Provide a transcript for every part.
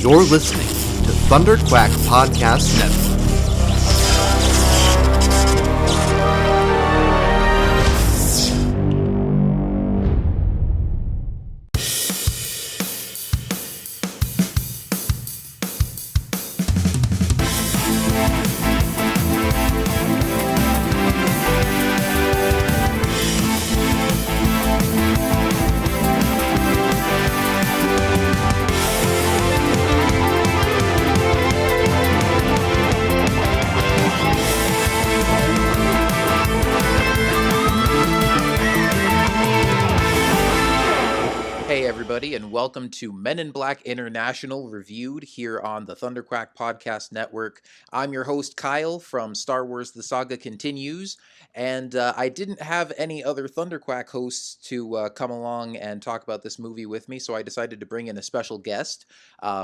You're listening to ThunderQuack Podcast Network. And welcome to Men in Black International Reviewed here on the ThunderQuack Podcast Network. I'm your host, Kyle, from Star Wars The Saga Continues, and I didn't have any other ThunderQuack hosts to come along and talk about this movie with me, so I decided to bring in a special guest,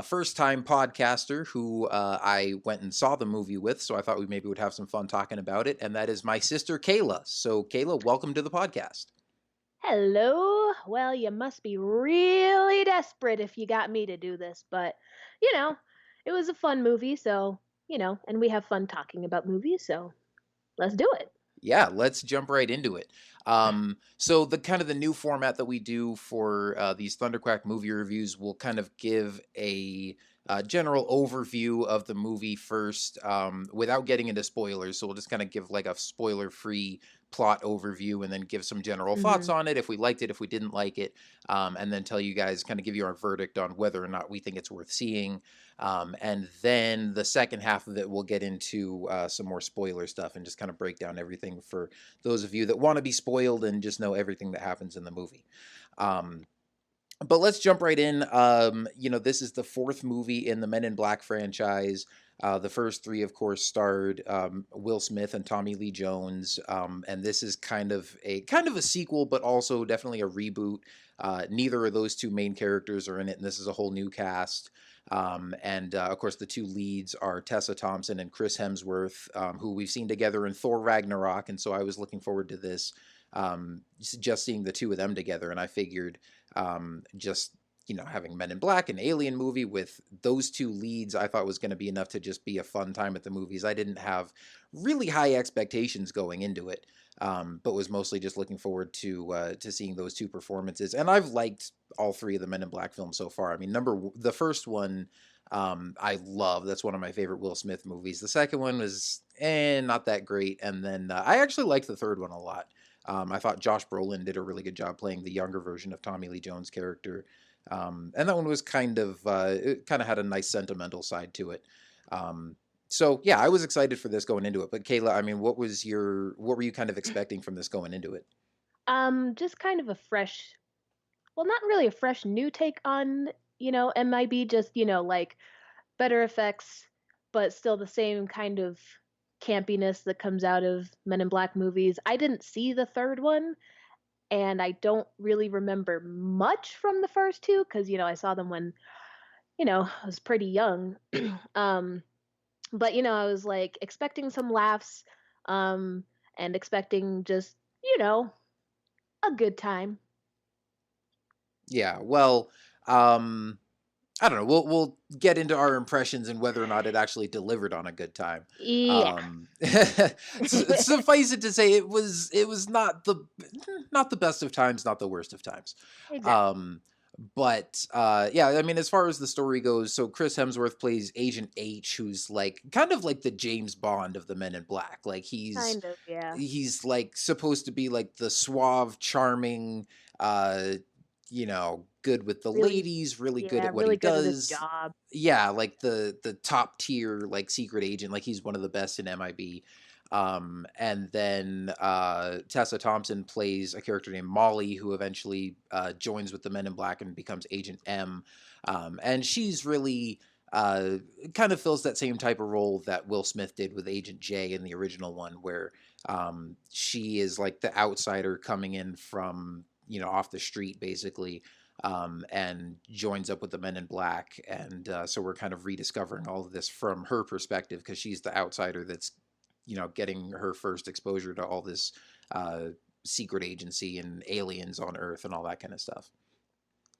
first-time podcaster who I went and saw the movie with, so I thought we maybe would have some fun talking about it, and that is my sister, Kayla. So, Kayla, welcome to the podcast. Hello. Well, you must be really desperate if you got me to do this, but it was a fun movie, so, and we have fun talking about movies, so let's do it. Yeah, let's jump right into it. So the new format that we do for these ThunderQuack movie reviews will kind of give a general overview of the movie first, without getting into spoilers. So we'll just kind of give like a spoiler-free plot overview and then give some general thoughts on it, if we liked it, if we didn't like it, and then tell you guys, kind of give you our verdict on whether or not we think it's worth seeing. And then the second half of it, we'll get into some more spoiler stuff and just kind of break down everything for those of you that want to be spoiled and just know everything that happens in the movie. But let's jump right in. This is the fourth movie in the Men in Black franchise. The first three, of course, starred Will Smith and Tommy Lee Jones, and this is kind of a sequel, but also definitely a reboot. Neither of those two main characters are in it, and this is a whole new cast. Of course, the two leads are Tessa Thompson and Chris Hemsworth, who we've seen together in Thor Ragnarok, and so I was looking forward to this, just seeing the two of them together, and I figured having Men in Black, an alien movie with those two leads, I thought was going to be enough to just be a fun time at the movies. I didn't have really high expectations going into it, but was mostly just looking forward to seeing those two performances. And I've liked all three of the Men in Black films so far. I mean, the first one, I love. That's one of my favorite Will Smith movies. The second one was not that great, and then I actually liked the third one a lot. I thought Josh Brolin did a really good job playing the younger version of Tommy Lee Jones' character. And that one was it kind of had a nice sentimental side to it. So yeah, I was excited for this going into it. But Kayla, I mean, what were you kind of expecting from this going into it? Just kind of not really a fresh new take on, MIB, just, like better effects, but still the same kind of campiness that comes out of Men in Black movies. I didn't see the third one, and I don't really remember much from the first two because, I saw them when, I was pretty young. But, I was like expecting some laughs, and expecting just, a good time. Yeah, well, I don't know. We'll get into our impressions and whether or not it actually delivered on a good time. Yeah. Suffice it to say, it was not the best of times, not the worst of times. Exactly. Yeah, I mean, as far as the story goes, so Chris Hemsworth plays Agent H, who's like kind of like the James Bond of the Men in Black. Like Kind of, yeah. he's like supposed to be like the suave, charming, good with the ladies, really good at what really he good does. at his job. Yeah, like the top tier, like secret agent, like he's one of the best in MIB. And then Tessa Thompson plays a character named Molly, who eventually joins with the Men in Black and becomes Agent M. And she's really kind of fills that same type of role that Will Smith did with Agent J in the original one, where she is like the outsider coming in from, off the street, basically. And joins up with the Men in Black. And so we're kind of rediscovering all of this from her perspective, because she's the outsider that's, getting her first exposure to all this secret agency and aliens on Earth and all that kind of stuff.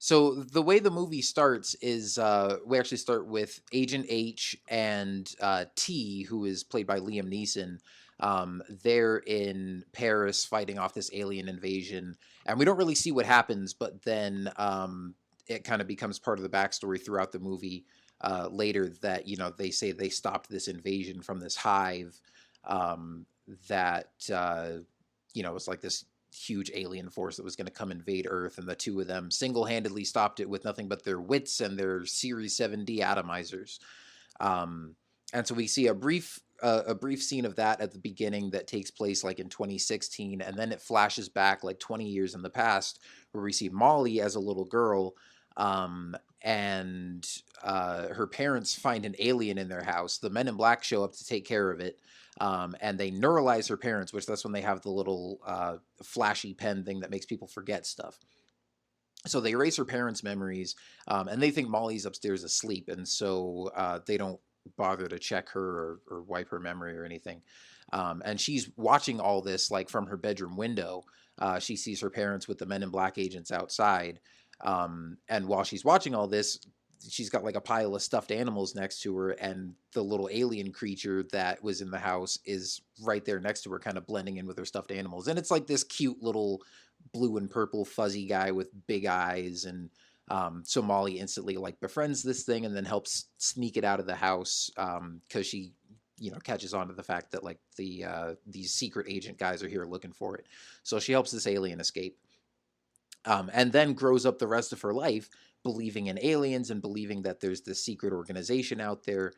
So the way the movie starts is we actually start with Agent H and T, who is played by Liam Neeson. They're in Paris fighting off this alien invasion, and we don't really see what happens, but then it kind of becomes part of the backstory throughout the movie later that, they say they stopped this invasion from this hive that, was like this huge alien force that was going to come invade Earth, and the two of them single-handedly stopped it with nothing but their wits and their Series 7D atomizers. Um, and so we see a brief scene of that at the beginning that takes place like in 2016, and then it flashes back like 20 years in the past, where we see Molly as a little girl, and her parents find an alien in their house. The Men in Black show up to take care of it, and they neuralize her parents, which that's when they have the little flashy pen thing that makes people forget stuff. So they erase her parents' memories, and they think Molly's upstairs asleep, and so they don't bother to check her or wipe her memory or anything. And she's watching all this like from her bedroom window. She sees her parents with the Men in Black agents outside, and while she's watching all this, she's got like a pile of stuffed animals next to her, and the little alien creature that was in the house is right there next to her, kind of blending in with her stuffed animals. And it's like this cute little blue and purple fuzzy guy with big eyes. And so Molly instantly like befriends this thing and then helps sneak it out of the house, because she catches on to the fact that like these secret agent guys are here looking for it. So she helps this alien escape, and then grows up the rest of her life believing in aliens and believing that there's this secret organization out there.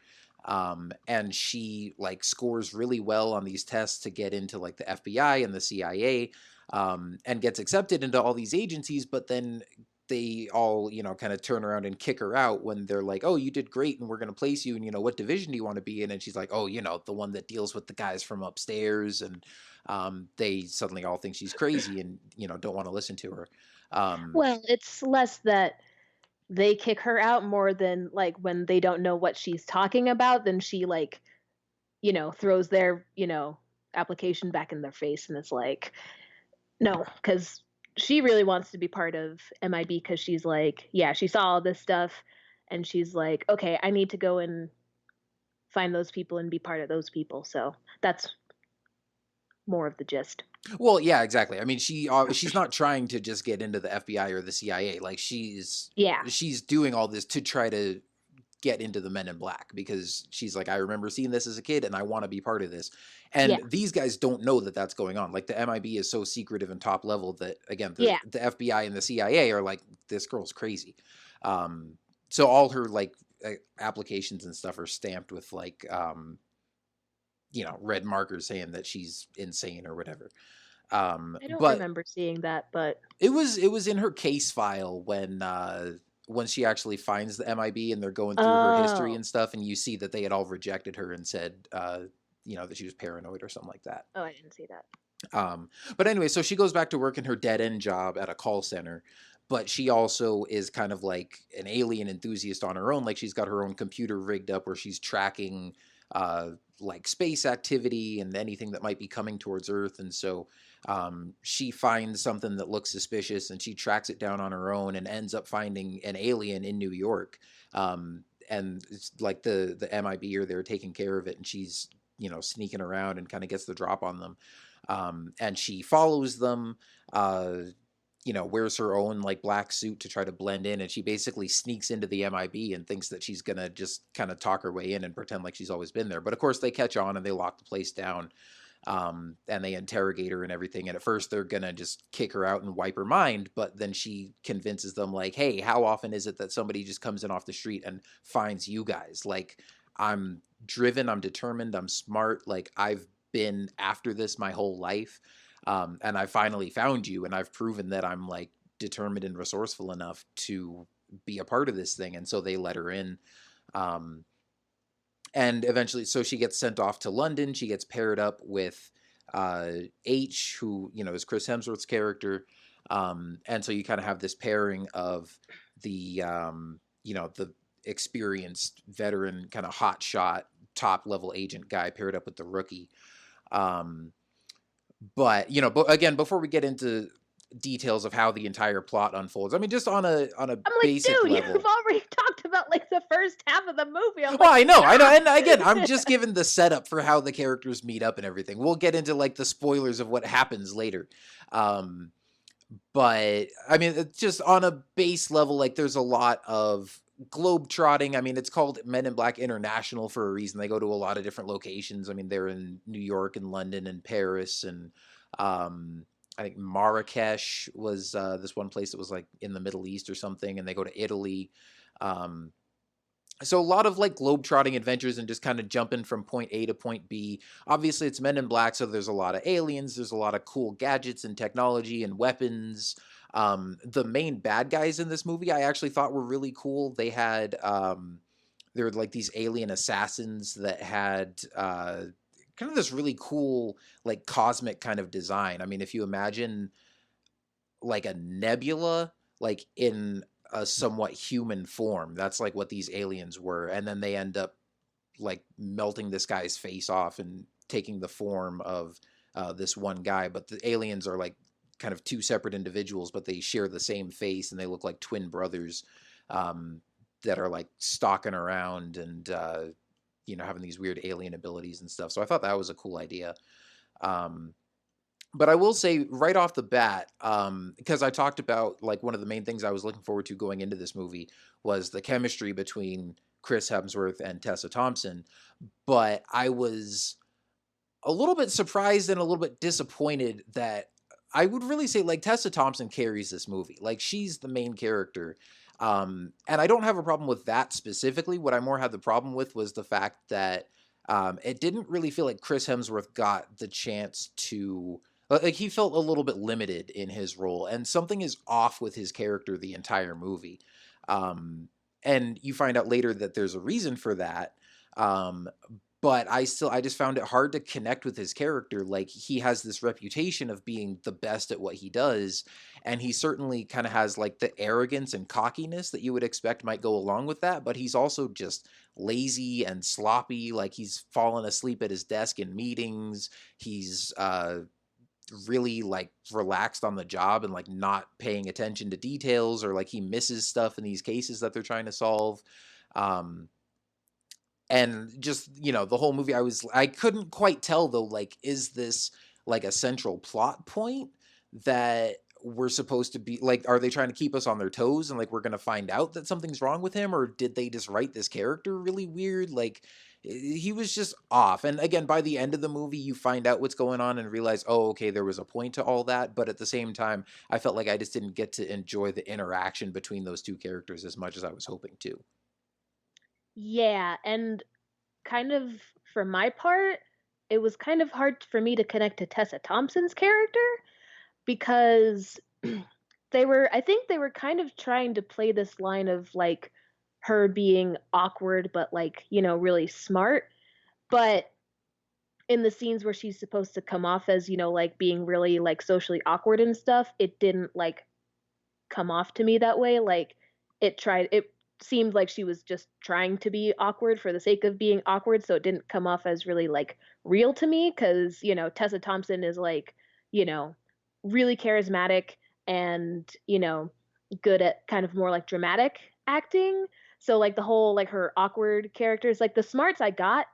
And she like scores really well on these tests to get into like the FBI and the CIA, and gets accepted into all these agencies, but then they all, kind of turn around and kick her out when they're like, oh, you did great and we're going to place you. And, what division do you want to be in? And she's like, oh, the one that deals with the guys from upstairs. And they suddenly all think she's crazy and, don't want to listen to her. Well, it's less that they kick her out more than like when they don't know what she's talking about, then she like, throws their, application back in their face and it's like, no, because she really wants to be part of MIB because she's like, yeah, she saw all this stuff and she's like, okay, I need to go and find those people and be part of those people. So that's more of the gist. Well, yeah, exactly. I mean, she's not trying to just get into the FBI or the CIA. Like Yeah. she's doing all this to try to get into the Men in Black, because she's like, I remember seeing this as a kid and I want to be part of this. And Yeah. these guys don't know that that's going on. Like the MIB is so secretive and top level that, again, Yeah. the FBI and the CIA are like, this girl's crazy. So all her like applications and stuff are stamped with like red markers saying that she's insane or whatever. I don't But remember seeing that, but it was in her case file when she actually finds the MIB and they're going through her history oh. and stuff, and you see that they had all rejected her and said that she was paranoid or something like that. Oh, I didn't see that. But anyway, so she goes back to work in her dead end job at a call center, but she also is kind of like an alien enthusiast on her own. Like she's got her own computer rigged up where she's tracking like space activity and anything that might be coming towards Earth. And so she finds something that looks suspicious and she tracks it down on her own and ends up finding an alien in New York. And it's like the MIB are there taking care of it, and she's sneaking around and kind of gets the drop on them. And she follows them, wears her own like black suit to try to blend in, and she basically sneaks into the MIB and thinks that she's gonna just kind of talk her way in and pretend like she's always been there. But of course they catch on and they lock the place down, and they interrogate her and everything. And at first they're gonna just kick her out and wipe her mind, but then she convinces them like, hey, how often is it that somebody just comes in off the street and finds you guys? Like, I'm driven, I'm determined, I'm smart, like I've been after this my whole life. And I finally found you, and I've proven that I'm like determined and resourceful enough to be a part of this thing. And so they let her in. And eventually, so she gets sent off to London. She gets paired up with H, who, is Chris Hemsworth's character. And so you kind of have this pairing of the experienced veteran kind of hot shot top level agent guy paired up with the rookie. But again, before we get into details of how the entire plot unfolds. I mean, just on a I'm like, basic dude, level. you've already talked about like the first half of the movie. I'm Well, like, I know, stop. and again, I'm just giving the setup for how the characters meet up and everything. We'll get into like the spoilers of what happens later. Um, but I mean, it's just on a base level, like there's a lot of globe trotting. I mean, it's called Men in Black International for a reason. They go to a lot of different locations. I mean, they're in New York and London and Paris and I think Marrakesh was this one place that was like in the Middle East or something, and they go to Italy. Um, so a lot of like globe-trotting adventures and just kind of jumping from point A to point B. Obviously, it's Men in Black, so there's a lot of aliens. There's a lot of cool gadgets and technology and weapons. The main bad guys in this movie, I actually thought were really cool. They were like these alien assassins that had kind of this really cool like cosmic kind of design. I mean, if you imagine like a nebula like in a somewhat human form. That's like what these aliens were, and then they end up like melting this guy's face off and taking the form of this one guy. But the aliens are like kind of two separate individuals, but they share the same face and they look like twin brothers um, that are like stalking around and having these weird alien abilities and stuff. So I thought that was a cool idea. Um, but I will say right off the bat, because I talked about like one of the main things I was looking forward to going into this movie was the chemistry between Chris Hemsworth and Tessa Thompson. But I was a little bit surprised and a little bit disappointed that I would really say like Tessa Thompson carries this movie. Like she's the main character. And I don't have a problem with that specifically. What I more had the problem with was the fact that it didn't really feel like Chris Hemsworth got the chance to like he felt a little bit limited in his role, and something is off with his character the entire movie. Um, and you find out later that there's a reason for that. Um, but I just found it hard to connect with his character. Like he has this reputation of being the best at what he does, and he certainly kind of has like the arrogance and cockiness that you would expect might go along with that, but he's also just lazy and sloppy. Like he's fallen asleep at his desk in meetings. He's really like relaxed on the job and like not paying attention to details, or like he misses stuff in these cases that they're trying to solve. um and just the whole movie I couldn't quite tell though, like is this like a central plot point that we're supposed to be like, are they trying to keep us on their toes and like we're gonna find out that something's wrong with him, or did they just write this character really weird? Like he was just off. And again, by the end of the movie you find out what's going on and realize, oh okay, there was a point to all that. But at the same time I felt like I just didn't get to enjoy the interaction between those two characters as much as I was hoping to. Yeah, and kind of for my part, it was kind of hard for me to connect to Tessa Thompson's character because I think they were kind of trying to play this line of like her being awkward but like, really smart. But in the scenes where she's supposed to come off as, like being really like socially awkward and stuff, it didn't like come off to me that way. Like it seemed like she was just trying to be awkward for the sake of being awkward, so it didn't come off as really like real to me cuz Tessa Thompson is like, you know, really charismatic and, good at kind of more like dramatic acting. So like the whole like her awkward characters, like the smarts I got,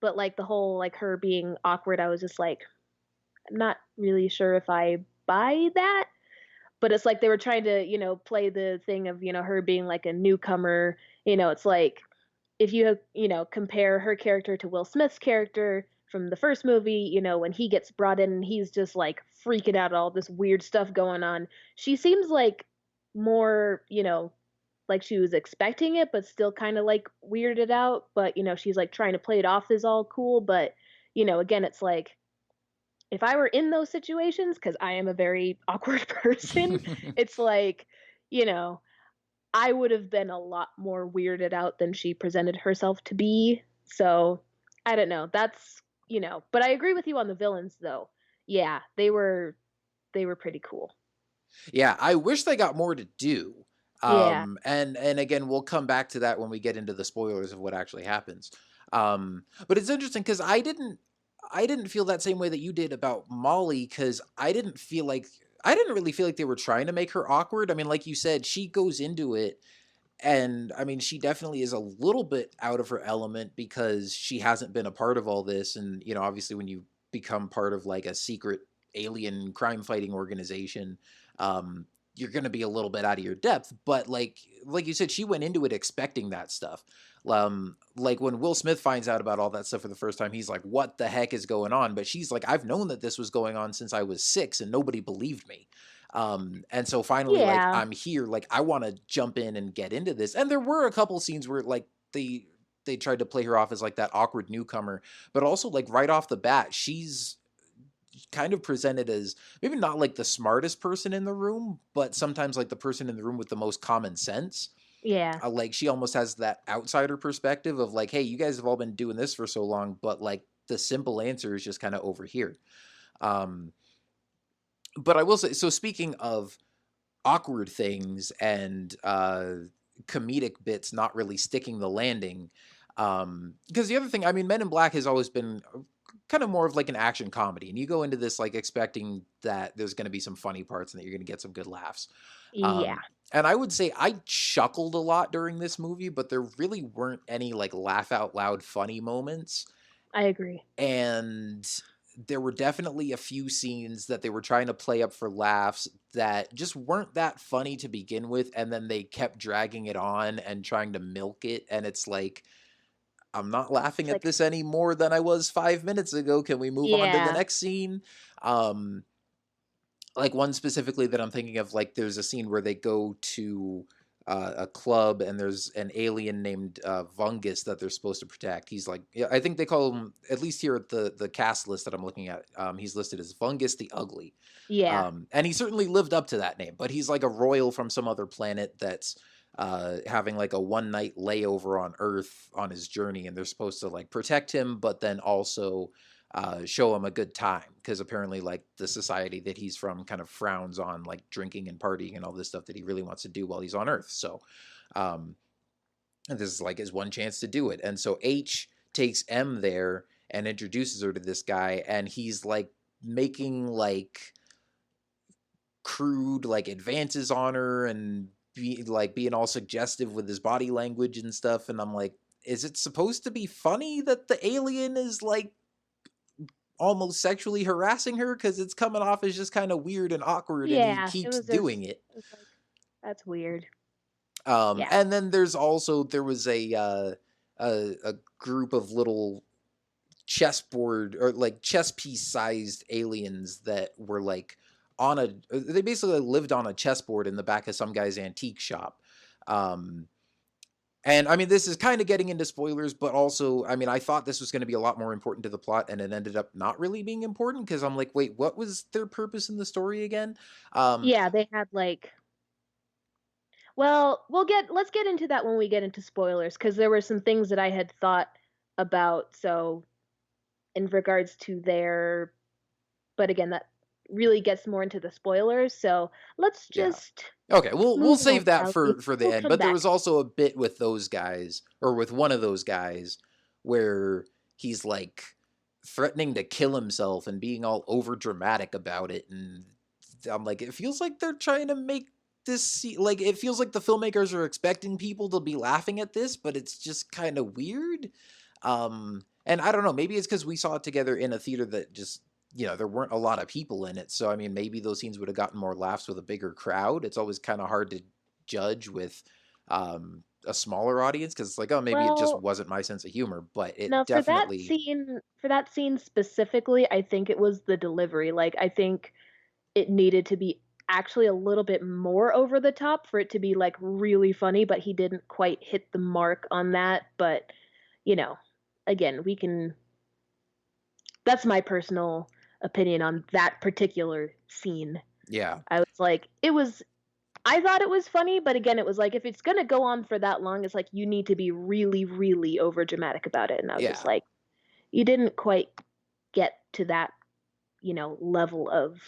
but like the whole like her being awkward, I was just like I'm not really sure if I buy that. But it's like they were trying to, play the thing of, her being like a newcomer. It's like if you, compare her character to Will Smith's character from the first movie, when he gets brought in and he's just like freaking out all this weird stuff going on. She seems like more, like she was expecting it, but still kind of like weirded out. But, she's like trying to play it off as all cool. But, again, it's like if I were in those situations, because I am a very awkward person, it's like, you know, I would have been a lot more weirded out than she presented herself to be. So I don't know. That's, but I agree with you on the villains though. Yeah, they were pretty cool. Yeah, I wish they got more to do. Yeah. And again, we'll come back to that when we get into the spoilers of what actually happens. But it's interesting because I didn't feel that same way that you did about Molly, because I didn't feel like I didn't really feel like they were trying to make her awkward. I mean, like you said, she goes into it, and I mean, she definitely is a little bit out of her element because she hasn't been a part of all this. And, you know, obviously when you become part of like a secret alien crime fighting organization, um, you're going to be a little bit out of your depth. But like you said, she went into it expecting that stuff. Like when Will Smith finds out about all that stuff for the first time, he's like, what the heck is going on? But she's like, I've known that this was going on since I was 6 and nobody believed me. And so finally, like, Yeah. I'm here, like, I want to jump in and get into this. And there were a couple scenes where like they tried to play her off as like that awkward newcomer, but also like right off the bat, she's kind of presented as maybe not like the smartest person in the room, but sometimes like the person in the room with the most common sense. Yeah. Like she almost has that outsider perspective of like, hey, you guys have all been doing this for so long, but like the simple answer is just kind of over here. Um, but I will say, so speaking of awkward things and comedic bits not really sticking the landing, because the other thing, I mean, Men in Black has always been kind of more of like an action comedy, and you go into this like expecting that there's going to be some funny parts and that you're going to get some good laughs. Yeah. And I would say I chuckled a lot during this movie, but there really weren't any like laugh out loud funny moments. I agree. And there were definitely a few scenes that they were trying to play up for laughs that just weren't that funny to begin with, and then they kept dragging it on and trying to milk it, and it's like, I'm not laughing It's at like, this any more than I was 5 minutes ago. Can we move on to the yeah. next scene? um like one specifically that I'm thinking of, like there's a scene where they go to a club and there's an alien named Vungus that they're supposed to protect. He's like, yeah, I think they call him, at least here at the cast list that I'm looking at, he's listed as Vungus the Ugly. Yeah. And he certainly lived up to that name, but he's like a royal from some other planet that's having like a one night layover on Earth on his journey, and they're supposed to like protect him, but then also show him a good time because apparently like the society that he's from kind of frowns on like drinking and partying and all this stuff that he really wants to do while he's on Earth. So um, and this is like his one chance to do it. And so H takes M there and introduces her to this guy, and he's like making like crude like advances on her and being all suggestive with his body language and stuff. And I'm like, is it supposed to be funny that the alien is like almost sexually harassing her? Because it's coming off as just kind of weird and awkward, and he Yeah. It keeps was just, doing it. it was like, that's weird. Yeah. And then there was a group of little chessboard or like chess piece sized aliens that were like on a they basically lived on a chessboard in the back of some guy's antique shop. um and I mean, this is kind of getting into spoilers, but also, I mean, I thought this was going to be a lot more important to the plot, and it ended up not really being important because I'm like, wait, what was their purpose in the story again? um Yeah, they had like, well, let's get into that when we get into spoilers, because there were some things that I had thought about, so in regards to their, but again, that really gets more into the spoilers, so let's yeah. just Okay, we'll move on, save that shall we? for the We'll end. come But there back. was also a bit with those guys, or with one of those guys, where he's like threatening to kill himself and being all over dramatic about it, and I'm like, it feels like they're trying to make like it feels like the filmmakers are expecting people to be laughing at this, but it's just kind of weird. And I don't know, maybe it's because we saw it together in a theater that just, you know, there weren't a lot of people in it. So I mean, maybe those scenes would have gotten more laughs with a bigger crowd. It's always kind of hard to judge with a smaller audience because it's like, oh, maybe it just Well, wasn't my sense of humor, but no, it definitely, for that scene specifically, I think it was the delivery. Like, I think it needed to be actually a little bit more over the top for it to be like really funny, but he didn't quite hit the mark on that. But, you know, again, we can, that's my personal opinion on that particular scene. yeah, I was like, I thought it was funny, but again, it was like, if it's going to go on for that long, it's like, you need to be really, really over dramatic about it. And I was just yeah. like, you didn't quite get to that, level of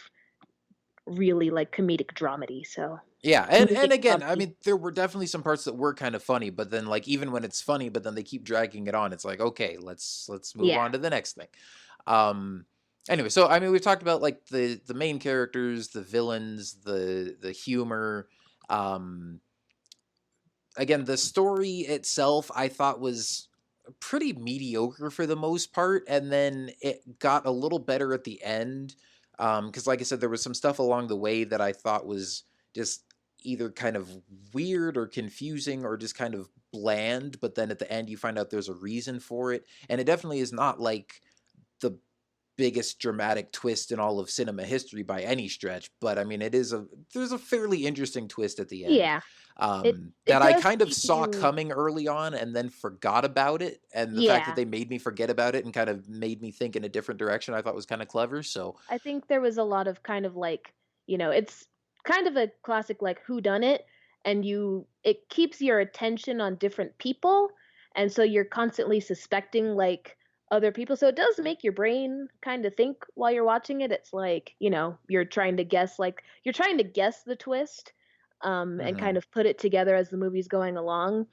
really like comedic dramedy. So Yeah, comedic and again, I dramedy. mean, there were definitely some parts that were kind of funny, but then like even when it's funny, but then they keep dragging it on, it's like, okay, let's move Yeah. on to the next thing. Um Anyway, so I mean, we've talked about like the main characters, the villains, the humor. Um, Again, the story itself, I thought was pretty mediocre for the most part, and then it got a little better at the end. Because, like I said, there was some stuff along the way that I thought was just either kind of weird or confusing or just kind of bland. But then at the end, you find out there's a reason for it, and it definitely is not like the biggest dramatic twist in all of cinema history by any stretch, but I mean there's a fairly interesting twist at the end Yeah. It that I does kind of keep saw you. coming early on and then forgot about it, and the fact that Yeah. they made me forget about it and kind of made me think in a different direction I thought was kind of clever. So I think there was a lot of kind of like, it's kind of a classic like who done it, and it keeps your attention on different people, and so you're constantly suspecting like other people. So it does make your brain kind of think while you're watching it. It's like, you're trying to guess the twist and mhm. kind of put it together as the movie's going along.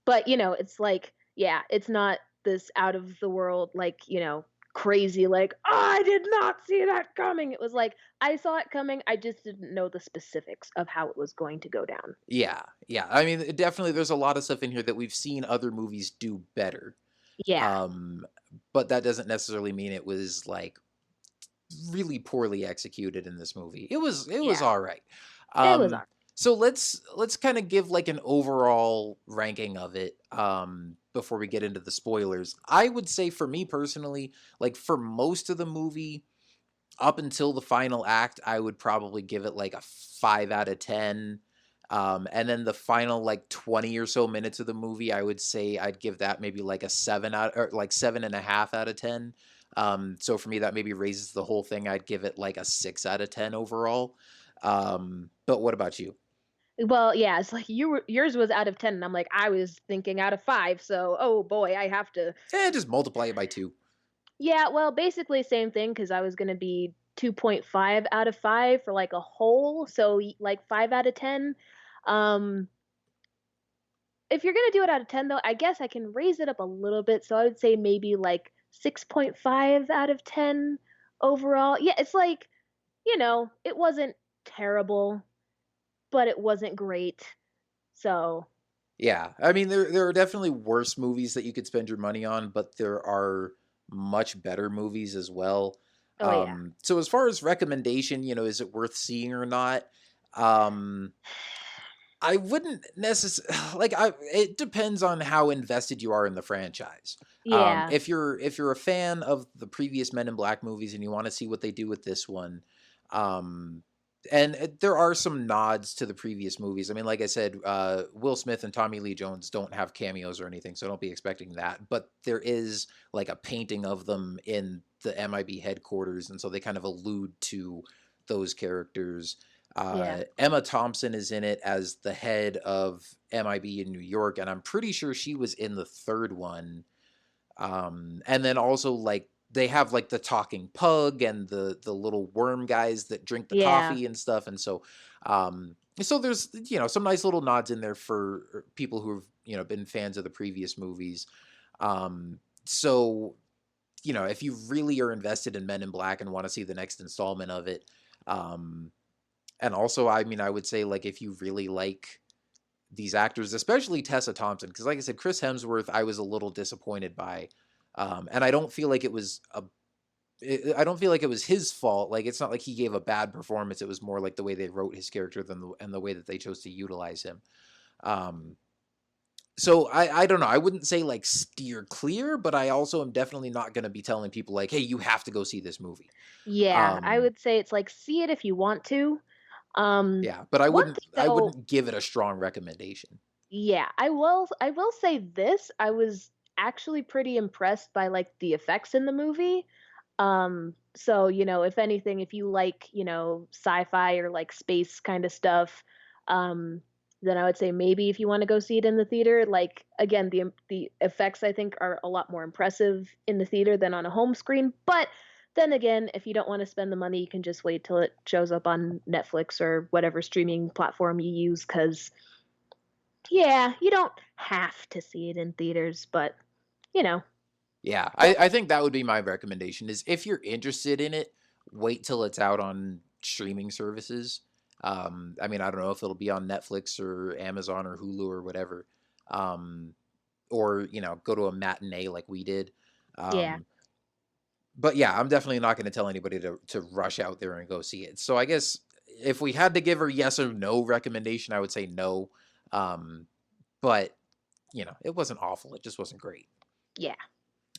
But, it's like, yeah, it's not this out of the world, like, crazy, like, oh, I did not see that coming. It was like, I saw it coming. I just didn't know the specifics of how it was going to go down. Yeah, yeah, I mean definitely there's a lot of stuff in here that we've seen other movies do better, Yeah. um but that doesn't necessarily mean it was like really poorly executed in this movie. It was Yeah. all right. It was all Um, right. so let's kind of give like an overall ranking of it before we get into the spoilers. I would say for me personally, like for most of the movie up until the final act, I would probably give it like a 5 out of 10. And then the final like 20 or so minutes of the movie, I would say I'd give that maybe like a 7 out or like 7.5 out of 10. So for me, that maybe raises the whole thing. I'd give it like a 6 out of 10 overall. But what about you? Well, yeah, it's like yours was out of 10, and I'm like, I was thinking out of 5. So, oh boy, I have to. Just multiply it by two. Yeah, well, basically same thing because I was gonna be 2.5 out of 5 for like a whole, so like 5 out of 10. Um, if you're gonna do it out of 10, though, I guess I can raise it up a little bit. So I would say maybe like 6.5 out of 10 overall. Yeah, it's like, it wasn't terrible, but it wasn't great. So, Yeah, I mean there are definitely worse movies that you could spend your money on, but there are much better movies as well. oh yeah. So as far as recommendation, is it worth seeing or not? Um, I wouldn't necessarily like I it depends on how invested you are in the franchise. Yeah. If you're a fan of the previous Men in Black movies and you want to see what they do with this one, um and there are some nods to the previous movies. I mean, like I said, Will Smith and Tommy Lee Jones don't have cameos or anything, so don't be expecting that. But there is like a painting of them in the MIB headquarters, and so they kind of allude to those characters. Yeah. Emma Thompson is in it as the head of MIB in New York, and I'm pretty sure she was in the third one. And then also like they have like the talking pug and the little worm guys that drink the Yeah. coffee and stuff, and so there's some nice little nods in there for people who have been fans of the previous movies. So if you really are invested in Men in Black and want to see the next installment of it, um, and also, I mean, I would say like if you really like these actors, especially Tessa Thompson, because like I said, Chris Hemsworth, I was a little disappointed by, and I don't feel like it was I don't feel like it was his fault. Like it's not like he gave a bad performance. It was more like the way they wrote his character and the way that they chose to utilize him. Um, so I don't know. I wouldn't say like steer clear, but I also am definitely not going to be telling people like, hey, you have to go see this movie. Yeah. I Um, would say it's like see it if you want to. Um, yeah, but I One wouldn't thing I though, wouldn't give it a strong recommendation. yeah, I will say this. I was actually pretty impressed by like the effects in the movie. So, if anything, if you like, sci-fi or like space kind of stuff, um, then I would say maybe if you want to go see it in the theater, like again, the effects I think are a lot more impressive in the theater than on a home screen. But then again, if you don't want to spend the money, you can just wait till it shows up on Netflix or whatever streaming platform you use, because yeah, you don't have to see it in theaters, but you know. Yeah, Well, I think that would be my recommendation is if you're interested in it, wait till it's out on streaming services. I mean, I don't know if it'll be on Netflix or Amazon or Hulu or whatever. Um, or, go to a matinee like we did. yeah, Um, but yeah, I'm definitely not going to tell anybody to rush out there and go see it. So I guess if we had to give her yes or no recommendation, I would say no. Um, but it wasn't awful. It just wasn't great. yeah.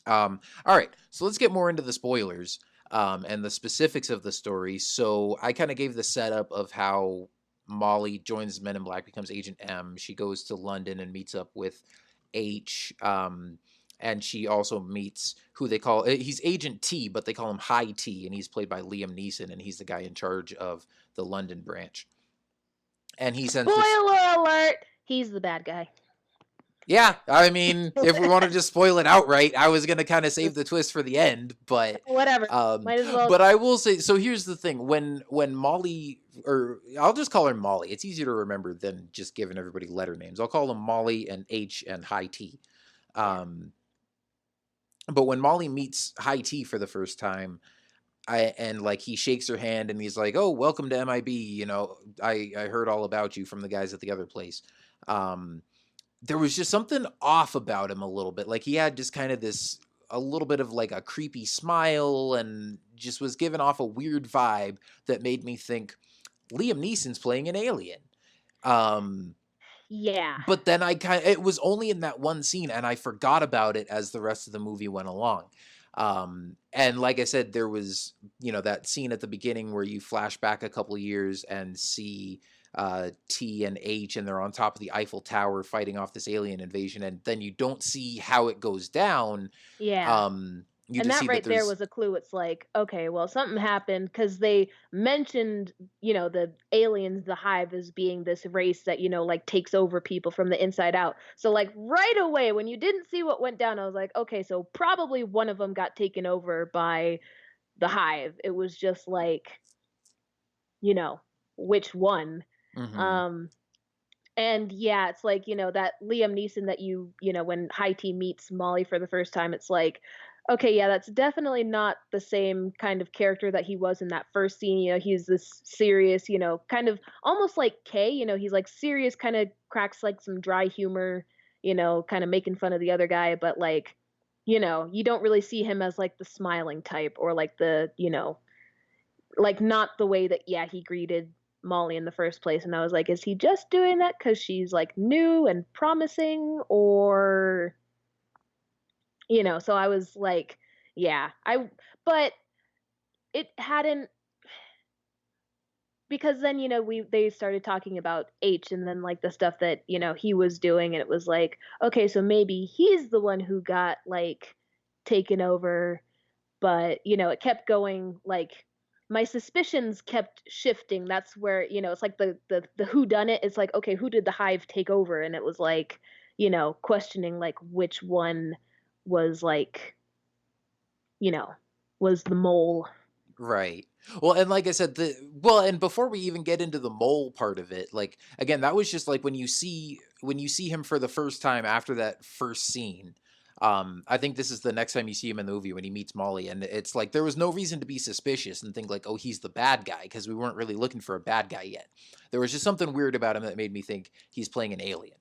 All right, so let's get more into the spoilers and the specifics of the story. So I kind of gave the setup of how Molly joins Men in Black, becomes Agent M. She goes to London and meets up with H. And she also meets who they call he's Agent T, but they call him High T, and he's played by Liam Neeson, and he's the guy in charge of the London branch. And he sends this. Spoiler alert! He's the bad guy. Yeah, I mean, if we want to just spoil it outright, I was gonna kind of save the twist for the end, but Whatever. um, Might as well. but I will say. So here's the thing: when Molly, or I'll just call her Molly. It's easier to remember than just giving everybody letter names. I'll call them Molly and H and High T. Yeah. Um, but when Molly meets High T for the first time, and like he shakes her hand and he's like, "Oh, welcome to MIB. I heard all about you from the guys at the other place." Um, there was just something off about him a little bit. Like he had just kind of this a little bit of like a creepy smile and just was giving off a weird vibe that made me think Liam Neeson's playing an alien. Um Yeah. but then it was only in that one scene and I forgot about it as the rest of the movie went along. And like I said, there was, that scene at the beginning where you flash back a couple of years and see T and H, and they're on top of the Eiffel Tower fighting off this alien invasion, and then you don't see how it goes down. Yeah. You And just that see that right there there's was a clue. It's like, okay, well, something happened because they mentioned, the aliens, the hive, as being this race that, like takes over people from the inside out. So, like, right away, when you didn't see what went down, I was like, okay, so probably one of them got taken over by the hive. It was just like, you know, which one? hmm Um, and yeah, it's like, that Liam Neeson that when High T meets Molly for the first time, it's like, okay, yeah, that's definitely not the same kind of character that he was in that first scene. He's this serious, kind of almost like Kay, he's like serious, kind of cracks like some dry humor, kind of making fun of the other guy, but like, you don't really see him as like the smiling type or like the, like not the way that, yeah, he greeted Molly in the first place. And I was like, is he just doing that because she's like new and promising, or so I was like, yeah, but it hadn't, because then they started talking about H, and then like the stuff that he was doing, and it was like, okay, so maybe he's the one who got like taken over. But it kept going, like my suspicions kept shifting. That's where it's like the who done it. It's like, okay, who did the hive take over? And it was like, questioning like which one was like, you know was the mole. right. Well, and like I said, and before we even get into the mole part of it, like again, that was just like when you see him for the first time after that first scene. I think this is the next time you see him in the movie when he meets Molly, and it's like there was no reason to be suspicious and think like, oh, he's the bad guy, because we weren't really looking for a bad guy yet. There was just something weird about him that made me think he's playing an alien.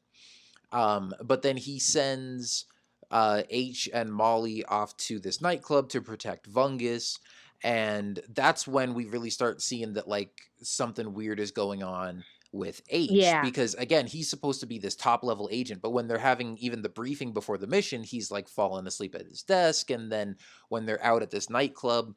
But then he sends H and Molly off to this nightclub to protect Vungus. And that's when we really start seeing that like something weird is going on with H, Yeah. because again, he's supposed to be this top level agent, but when they're having even the briefing before the mission, he's like falling asleep at his desk. And then when they're out at this nightclub,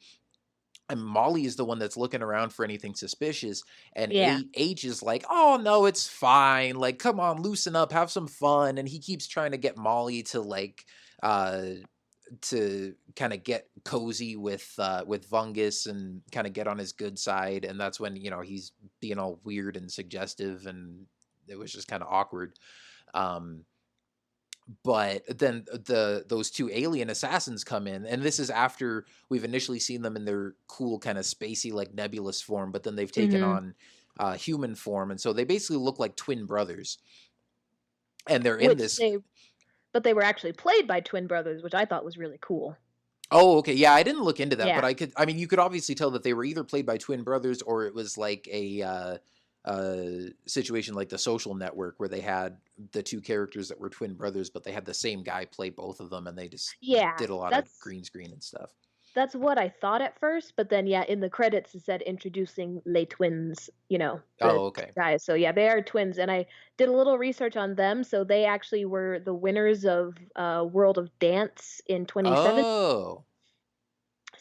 and Molly is the one that's looking around for anything suspicious, and Yeah. H is like, "Oh no, it's fine. Like, come on, loosen up, have some fun." And he keeps trying to get Molly to like, uh, to kind of get cozy with Vungus and kind of get on his good side. And that's when he's being all weird and suggestive, and it was just kind of awkward. Um, but then those two alien assassins come in, and this is after we've initially seen them in their cool kind of spacey like nebulous form, but then they've taken Mhm. on human form, and so they basically look like twin brothers, and they're in Which this. they but they were actually played by twin brothers, which I thought was really cool. Oh, okay. Yeah, I didn't look into that, but Yeah. I mean, you could obviously tell that they were either played by twin brothers or it was like a situation like The Social Network where they had the two characters that were twin brothers, but they had the same guy play both of them and they just Yeah. did a lot of That's green screen and stuff. that's what I thought at first, but then yeah, in the credits it said introducing Les Twins, the Oh, okay. guys. So yeah, they are twins, and I did a little research on them. So they actually were the winners of World of Dance in 2017. Oh.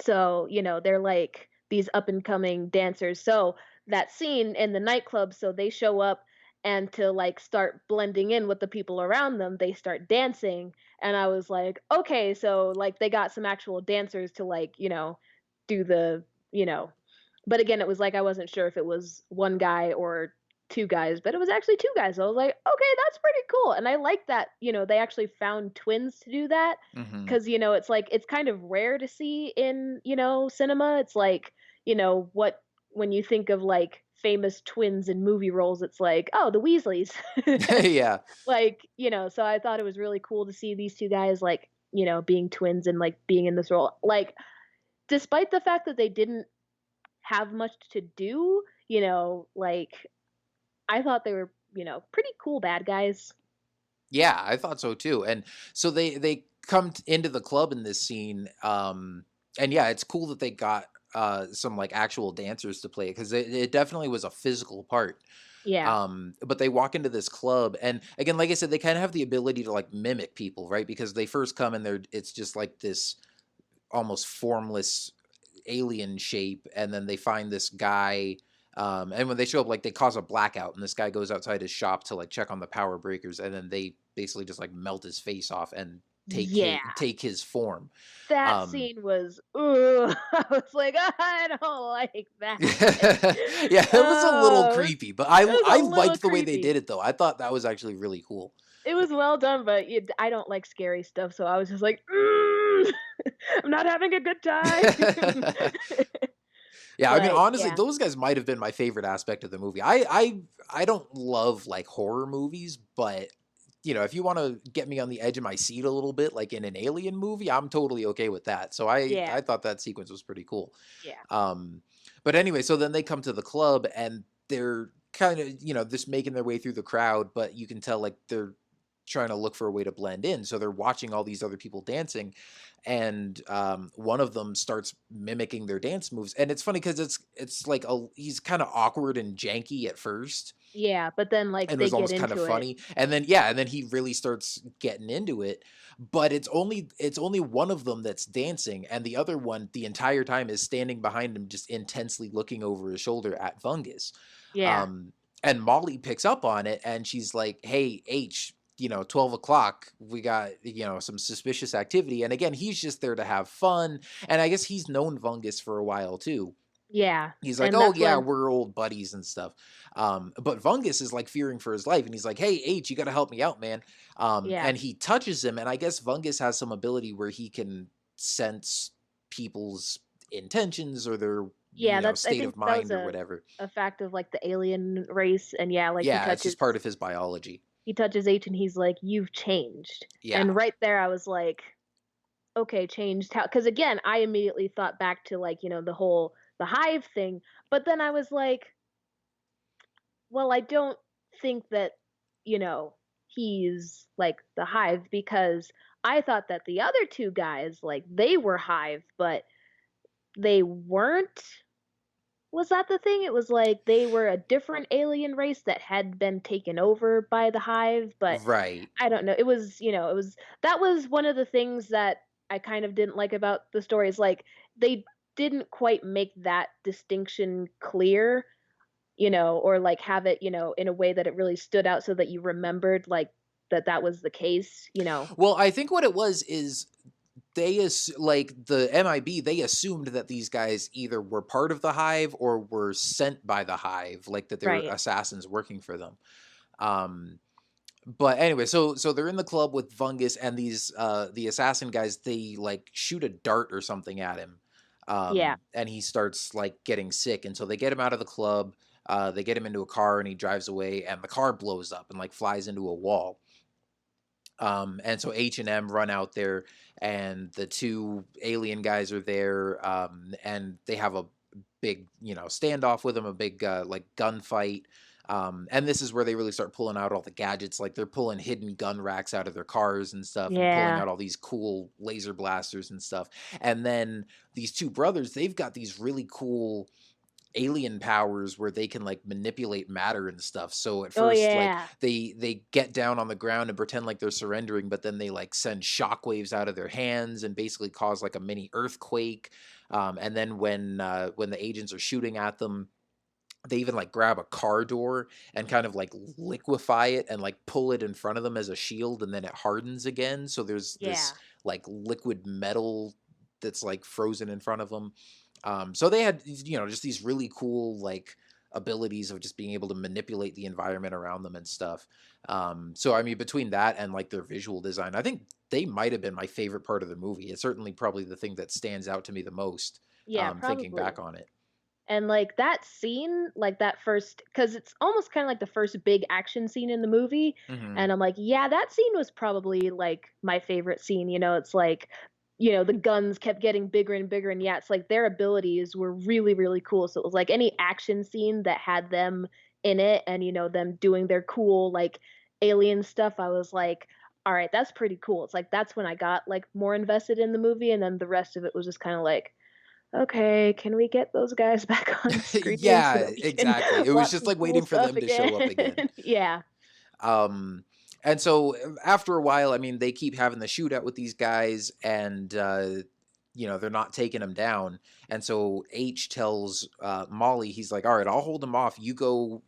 So, they're like these up and coming dancers. So that scene in the nightclub, so they show up and to like start blending in with the people around them, they start dancing. And I was like, okay, so like they got some actual dancers to like, do you know, but again, it was like I wasn't sure if it was one guy or two guys, but it was actually two guys. So I was like, okay, that's pretty cool. And I like that, they actually found twins to do that. Hmm. Cause, it's like it's kind of rare to see in, cinema. It's like, what when you think of like famous twins in movie roles, it's like, oh, the Weasleys. Yeah. Like, so I thought it was really cool to see these two guys like, being twins and like being in this role. Like, despite the fact that they didn't have much to do, like I thought they were, pretty cool bad guys. Yeah, I thought so too. And so they come into the club in this scene, and yeah, it's cool that they got some like actual dancers to play it because it definitely was a physical part. Yeah. But they walk into this club, and again, like I said, they kind of have the ability to like mimic people, right? Because they first come and it's just like this almost formless alien shape, and then they find this guy. And when they show up, like they cause a blackout, and this guy goes outside his shop to like check on the power breakers, and then they basically just like melt his face off and Yeah. take his form. That Um, scene was ugh. I was like, I don't like that. yeah, it was a little Oh, creepy, but it was I a little liked the way they creepy. did it though. I thought that was actually really cool. It was well done, but I don't like scary stuff, so I was just like, I'm not having a good time. Yeah, I mean, But honestly, yeah, those guys might have been my favorite aspect of the movie. I don't love like horror movies, but if you want to get me on the edge of my seat a little bit, like in an alien movie, I'm totally okay with that. So yeah, I thought that sequence was pretty cool. yeah, Um, but anyway, so then they come to the club and they're kind of just making their way through the crowd, but you can tell like they're trying to look for a way to blend in. So they're watching all these other people dancing, and one of them starts mimicking their dance moves. And it's funny because it's like he's kind of awkward and janky at first, yeah. But then like and they was get almost kind of into it. funny. And then yeah, and then he really starts getting into it. But it's only one of them that's dancing, and the other one the entire time is standing behind him, just intensely looking over his shoulder at Fungus. Yeah, Um, and Molly picks up on it, and she's like, "Hey, H." 12 o'clock, we got, some suspicious activity. And again, he's just there to have fun. And I guess he's known Fungus for a while too. yeah. He's like, And oh that's yeah, when, we're old buddies and stuff. But Fungus is like fearing for his life, and he's like, hey H, you got to help me out, man. yeah, And he touches him, and I guess Fungus has some ability where he can sense people's intentions or their yeah. That's I state think of that was mind or whatever. a fact of like the alien race, and yeah, like Yeah, it's just part of his biology. he touches H, and he's like, "You've changed." Yeah. And right there, I was like, okay, changed how? Because again, I immediately thought back to like the hive thing, but then I was like, well, I don't think that he's like the hive because I thought that the other two guys like they were hive, but they weren't. Was that the thing? It was like they were a different alien race that had been taken over by the hive, but Right. I don't know. It was, that was one of the things that I kind of didn't like about the story is like they didn't quite make that distinction clear, or like have it, in a way that it really stood out so that you remembered like that was the case. Well, I think what it was is like the MIB, they assumed that these guys either were part of the hive or were sent by the hive, like that they were Right. assassins working for them. Um, but anyway, so they're in the club with Fungus, and these the assassin guys, they like shoot a dart or something at him. Yeah. And he starts like getting sick, and so they get him out of the club. They get him into a car, and he drives away, and the car blows up and like flies into a wall. And so H&M run out there, and the two alien guys are there, and they have a big, standoff with them, a big like gunfight. And this is where they really start pulling out all the gadgets. Like they're pulling hidden gun racks out of their cars and stuff, and pulling Yeah. out all these cool laser blasters and stuff. And then these two brothers, they've got these really cool alien powers where they can like manipulate matter and stuff. So at Oh first, like yeah. they get down on the ground and pretend like they're surrendering, but then they like send shockwaves out of their hands and basically cause like a mini earthquake. And then when the agents are shooting at them, they even like grab a car door and kind of like liquefy it and like pull it in front of them as a shield, and then it hardens again. So there's this Yeah. like liquid metal that's like frozen in front of them. So they had, just these really cool like abilities of just being able to manipulate the environment around them and stuff. So I mean, between that and like their visual design, I think they might have been my favorite part of the movie. It's certainly probably the thing that stands out to me the most, Yeah, thinking probably. back on it. And like that scene, like that first, because it's almost kind of like the first big action scene in the movie. Hmm. And I'm like, yeah, that scene was probably like my favorite scene. It's like, the guns kept getting bigger and bigger. And yeah, it's like their abilities were really, really cool. So it was like any action scene that had them in it and, them doing their cool, like alien stuff. I was like, all right, that's pretty cool. It's like that's when I got like more invested in the movie. And then the rest of it was just kind of like, okay, can we get those guys back on screen Yeah, so that we can exactly. It was watch just some like cool waiting for stuff them to again? show up again. Yeah. Um, and so after a while, I mean, they keep having the shootout with these guys, and they're not taking them down. And so H tells Molly, he's like, "All right, I'll hold them off. You go,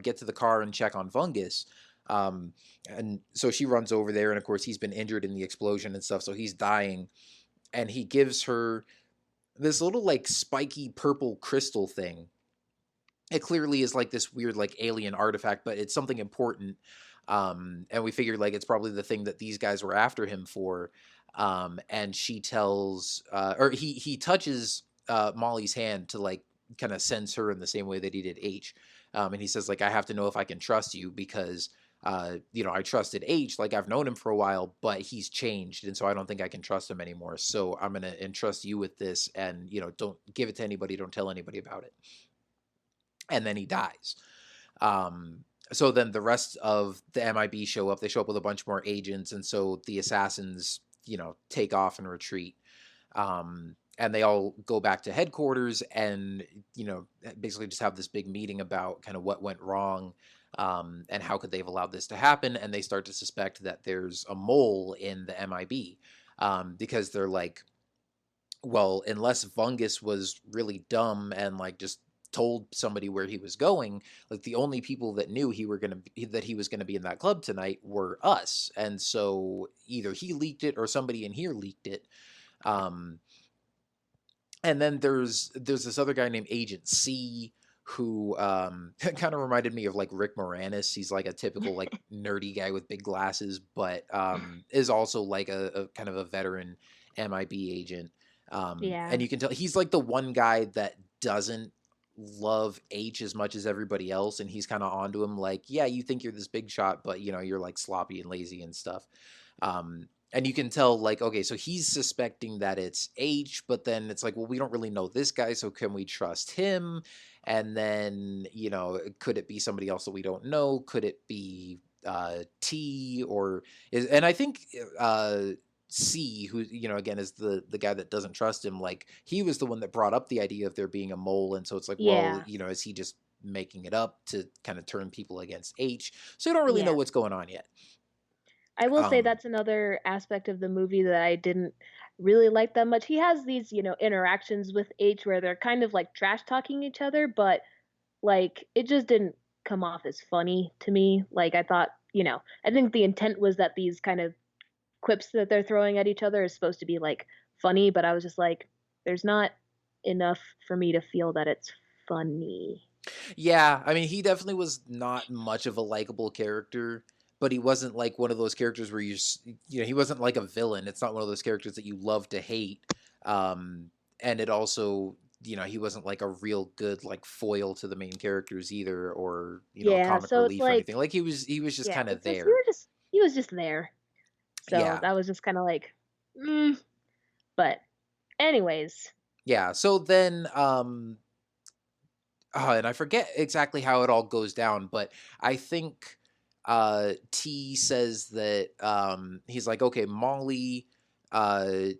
get to the car and check on Fungus." Um, and so she runs over there, and of course, he's been injured in the explosion and stuff, so he's dying. And he gives her this little like spiky purple crystal thing. It clearly is like this weird like alien artifact, but it's something important. And we figured like it's probably the thing that these guys were after him for. And she tells or he touches Molly's hand to like kind of sense her in the same way that he did H. And he says like, I have to know if I can trust you because I trusted H, like I've known him for a while, but he's changed, and so I don't think I can trust him anymore. So I'm gonna entrust you with this, and don't give it to anybody, don't tell anybody about it. And then he dies. So then the rest of the MIB show up. They show up with a bunch more agents, and so the assassins, take off and retreat. And they all go back to headquarters, and basically just have this big meeting about kind of what went wrong, and how could they have allowed this to happen. And they start to suspect that there's a mole in the MIB, because they're like, well, unless Fungus was really dumb and like just told somebody where he was going, like the only people that knew that he was gonna be in that club tonight were us. And so either he leaked it or somebody in here leaked it. Um, and then there's this other guy named Agent C, who kind of reminded me of like Rick Moranis. He's like a typical like nerdy guy with big glasses, but is also like a kind of a veteran MIB agent. Yeah. And you can tell he's like the one guy that doesn't love H as much as everybody else, and he's kind of onto him like, yeah, you think you're this big shot, but you're like sloppy and lazy and stuff. And you can tell like, okay, so he's suspecting that it's H, but then it's like, well, we don't really know this guy, so can we trust him? And then could it be somebody else that we don't know? Could it be T, or is, and I think C, who again is the guy that doesn't trust him, like he was the one that brought up the idea of there being a mole. And so it's like, well, Yeah. is he just making it up to kind of turn people against H? So you don't really know Yeah. what's going on yet. I will say um that's another aspect of the movie that I didn't really like that much. He has these, interactions with H where they're kind of like trash talking each other, but like it just didn't come off as funny to me. Like I thought, I think the intent was that these kind of quips that they're throwing at each other is supposed to be like funny, but I was just like, there's not enough for me to feel that it's funny. yeah, I mean, he definitely was not much of a likable character, but he wasn't like one of those characters where he wasn't like a villain. It's not one of those characters that you love to hate. And it also, he wasn't like a real good like foil to the main characters either, or a Yeah, comic so it's relief or like, anything. Like he was just yeah, kind of it's just there. he was just there. So Yeah. that was just kind of like, mm. But anyways, Yeah. So then and I forget exactly how it all goes down, but I think T says that he's like, okay, Molly,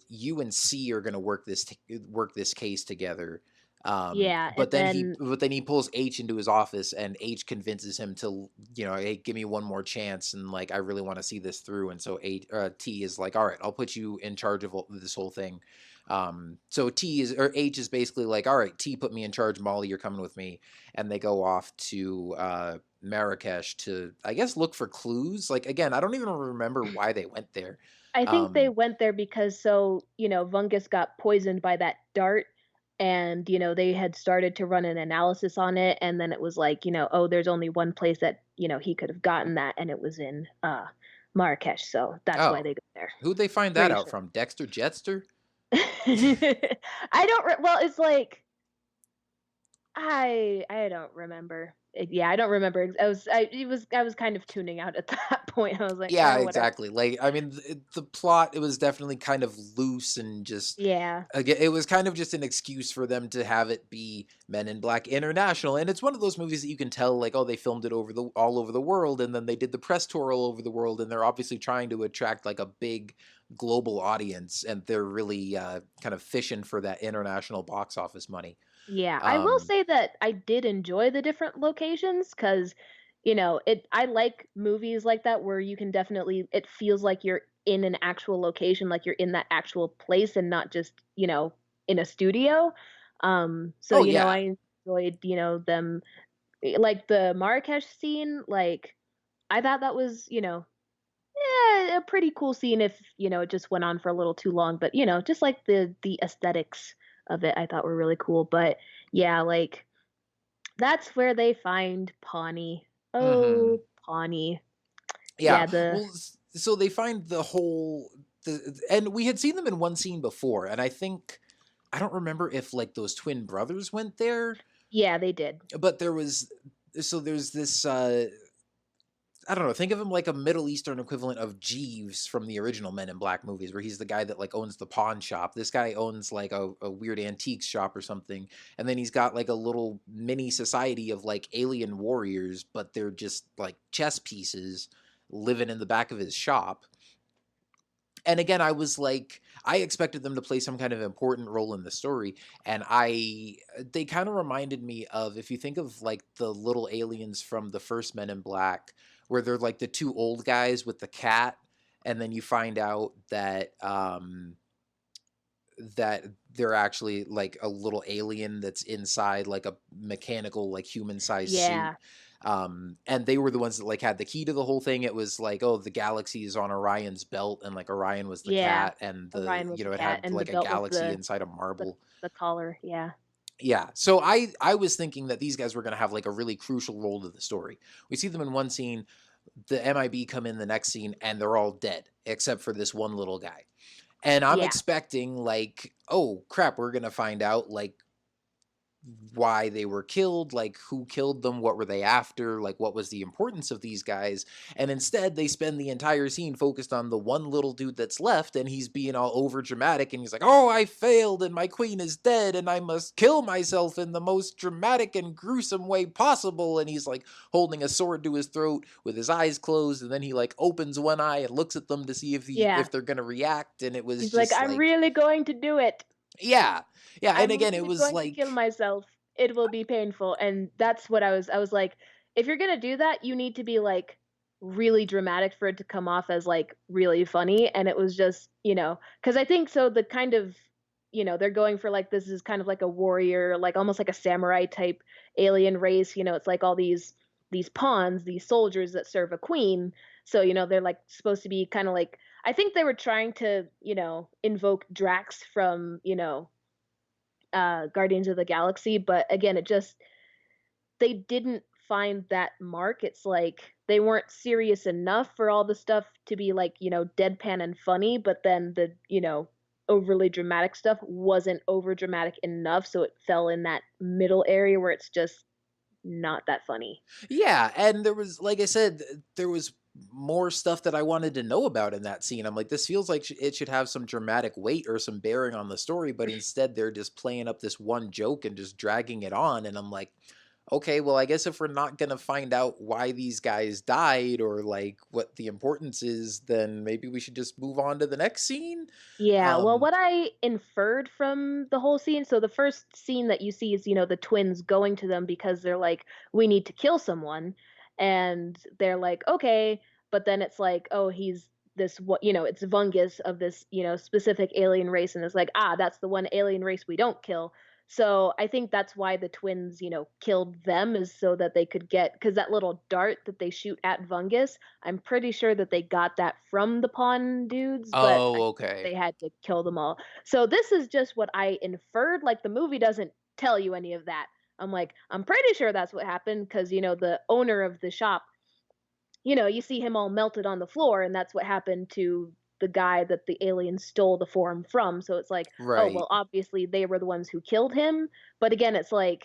you and C are gonna work this case together. yeah, and then But then he pulls H into his office, and H convinces him to, hey, give me one more chance, and like I really want to see this through. And so T is like, all right, I'll put you in charge of this whole thing. So H is basically like, all right, T put me in charge. Molly, you're coming with me, and they go off to Marrakesh to, I guess, look for clues. Like again, I don't even remember why they went there. I think they Um, went there because Vungus got poisoned by that dart and they had started to run an analysis on it and then it was like, oh, there's only one place that, he could have gotten that and it was in Marrakesh. So that's why oh, they go there. who'd they find that Pretty out sure. from? Dexter Jetster? I don't well, it's like I don't remember. Yeah, I don't remember. I was kind of tuning out at that point. I was like, Yeah, oh, whatever. exactly. Like, I mean, the plot, it was definitely kind of loose and just, Yeah. again, it was kind of just an excuse for them to have it be Men in Black International. And it's one of those movies that you can tell, like, oh, they filmed it all over the world, and then they did the press tour all over the world, and they're obviously trying to attract like a big global audience, and they're really kind of fishing for that international box office money. Yeah, I will Um, say that I did enjoy the different locations because, I like movies like that where you can definitely, it feels like you're in an actual location, like you're in that actual place and not just, in a studio. So, oh yeah. I enjoyed, them, like the Marrakesh scene, like, I thought that was, a pretty cool scene if, it just went on for a little too long, but just like the aesthetics of it I thought were really cool. But yeah, like that's where they find Pawnee. Hmm. Oh, Pawnee. Yeah. Yeah, the Well, so they find and we had seen them in one scene before, and I don't remember if like those twin brothers went there, yeah, they did. but there's this I don't know, think of him like a Middle Eastern equivalent of Jeeves from the original Men in Black movies, where he's the guy that like owns the pawn shop. This guy owns like a weird antiques shop or something, and then he's got like a little mini society of like alien warriors, but they're just like chess pieces living in the back of his shop. And again, I was like, I expected them to play some kind of important role in the story, and they kind of reminded me of, if you think of like the little aliens from the first Men in Black, where they're like the two old guys with the cat, and then you find out that they're actually like a little alien that's inside like a mechanical, like human sized suit. Yeah. And they were the ones that like had the key to the whole thing. It was like, oh, the galaxy is on Orion's belt, and like Orion was the Yeah. cat, and Orion was the it cat had and the like a belt was galaxy inside a the marble. the collar. Yeah. Yeah. So I was thinking that these guys were going to have like a really crucial role to the story. We see them in one scene, the MIB come in the next scene, and they're all dead except for this one little guy. And I'm Yeah. expecting like, oh crap, we're gonna find out like why they were killed, like who killed them, what were they after, like what was the importance of these guys. And instead they spend the entire scene focused on the one little dude that's left, and he's being all over dramatic, and he's like, oh, I failed and my queen is dead and I must kill myself in the most dramatic and gruesome way possible. And he's like holding a sword to his throat with his eyes closed, and then he like opens one eye and looks at them to see Yeah. if they're gonna react. And it was He's like, just I'm like, really going to do it. yeah. Yeah, and I'm again, it really was going to kill like, myself. It will be painful. And that's what I was like, if you're gonna do that, you need to be like really dramatic for it to come off as like really funny. And it was just, because I think so the kind of, they're going for like this is kind of like a warrior, like almost like a samurai type alien race. It's like all these pawns, these soldiers that serve a queen. So, they're like supposed to be kind of like I think they were trying to, invoke Drax from, Guardians of the Galaxy, but again, it just they didn't find that mark. It's like they weren't serious enough for all the stuff to be like, deadpan and funny, but then the, overly dramatic stuff wasn't over dramatic enough, so it fell in that middle area where it's just not that funny. yeah, and there was, like I said, there was more stuff that I wanted to know about in that scene. I'm like, this feels like it should have some dramatic weight or some bearing on the story, but instead they're just playing up this one joke and just dragging it on. And I'm like, okay, well, I guess if we're not going to find out why these guys died or like what the importance is, then maybe we should just move on to the next scene. Yeah, well, Um, what I inferred from the whole scene, so the first scene that you see is, the twins going to them because they're like, we need to kill someone. And they're like, okay. But then it's like, oh, he's this, what, it's Vungus of this, specific alien race. And it's like, that's the one alien race we don't kill. So I think that's why the twins, killed them, is so that they could get, because that little dart that they shoot at Vungus, I'm pretty sure that they got that from the pawn dudes, but oh, okay. they had to kill them all. So this is just what I inferred. Like, the movie doesn't tell you any of that. I'm like, I'm pretty sure that's what happened because, the owner of the shop, you see him all melted on the floor, and that's what happened to the guy that the alien stole the form from. So it's like, oh, Right. well, obviously they were the ones who killed him. But again, it's like,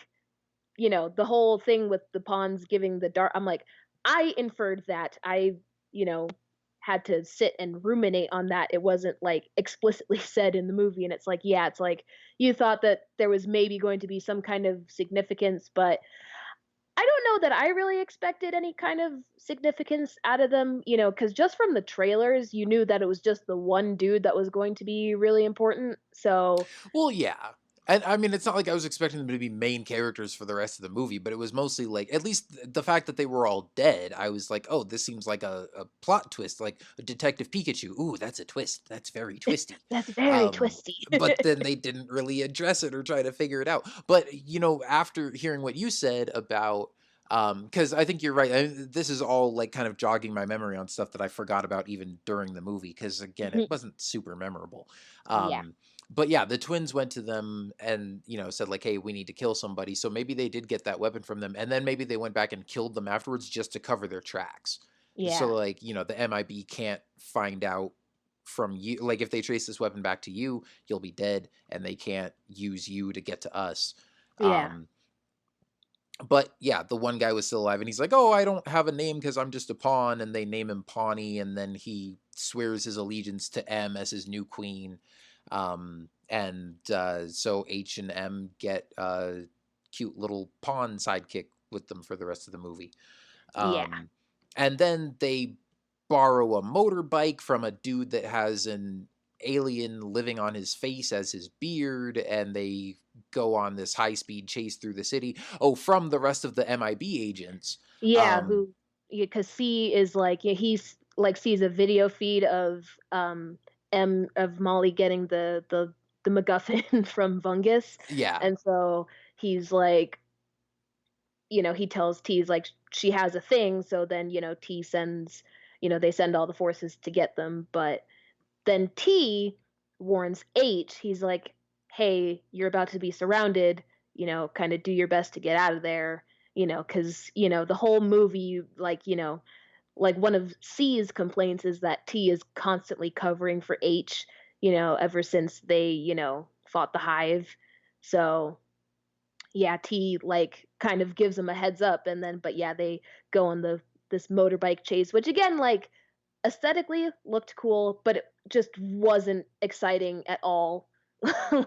the whole thing with the pawns giving the dart. I'm like, I inferred that. I, you know, had to sit and ruminate on that. It wasn't like explicitly said in the movie. And it's like, yeah, it's like you thought that there was maybe going to be some kind of significance, but I don't know that I really expected any kind of significance out of them, because just from the trailers, you knew that it was just the one dude that was going to be really important. So, Well, yeah. And I mean, it's not like I was expecting them to be main characters for the rest of the movie, but it was mostly like, at least the fact that they were all dead, I was like, oh, this seems like a plot twist, like a Detective Pikachu. Ooh, that's a twist. That's very twisty. that's very twisty. But then they didn't really address it or try to figure it out. But, after hearing what you said about, because I think you're right. This is all like kind of jogging my memory on stuff that I forgot about even during the movie, because again, it wasn't super memorable. Yeah. Um, but yeah, the twins went to them and said like, "Hey, we need to kill somebody." So maybe they did get that weapon from them, and then maybe they went back and killed them afterwards just to cover their tracks. So Yeah. like, the MIB can't find out from you. Like if they trace this weapon back to you, you'll be dead, and they can't use you to get to us. Yeah. Um, but yeah, the one guy was still alive, and he's like, "Oh, I don't have a name because I'm just a pawn," and they name him Pawnee, and then he swears his allegiance to M as his new queen. And so H and M get a cute little pawn sidekick with them for the rest of the movie. Yeah. Um, and then they borrow a motorbike from a dude that has an alien living on his face as his beard, and they go on this high speed chase through the city. Oh, from the rest of the MIB agents. Yeah, Um, who, because C is like, yeah, he's like sees a video feed of of Molly getting the MacGuffin from Vungus, yeah, and so he's like, he tells T, he's like, she has a thing, so then T sends, they send all the forces to get them, but then T warns H. He's like, hey, you're about to be surrounded, kind of do your best to get out of there, because, the whole movie, like, like one of C's complaints is that T is constantly covering for H, ever since they, fought the Hive. So, yeah, T like kind of gives him a heads up, and then, but yeah, they go on this motorbike chase, which again, like, aesthetically looked cool, but it just wasn't exciting at all.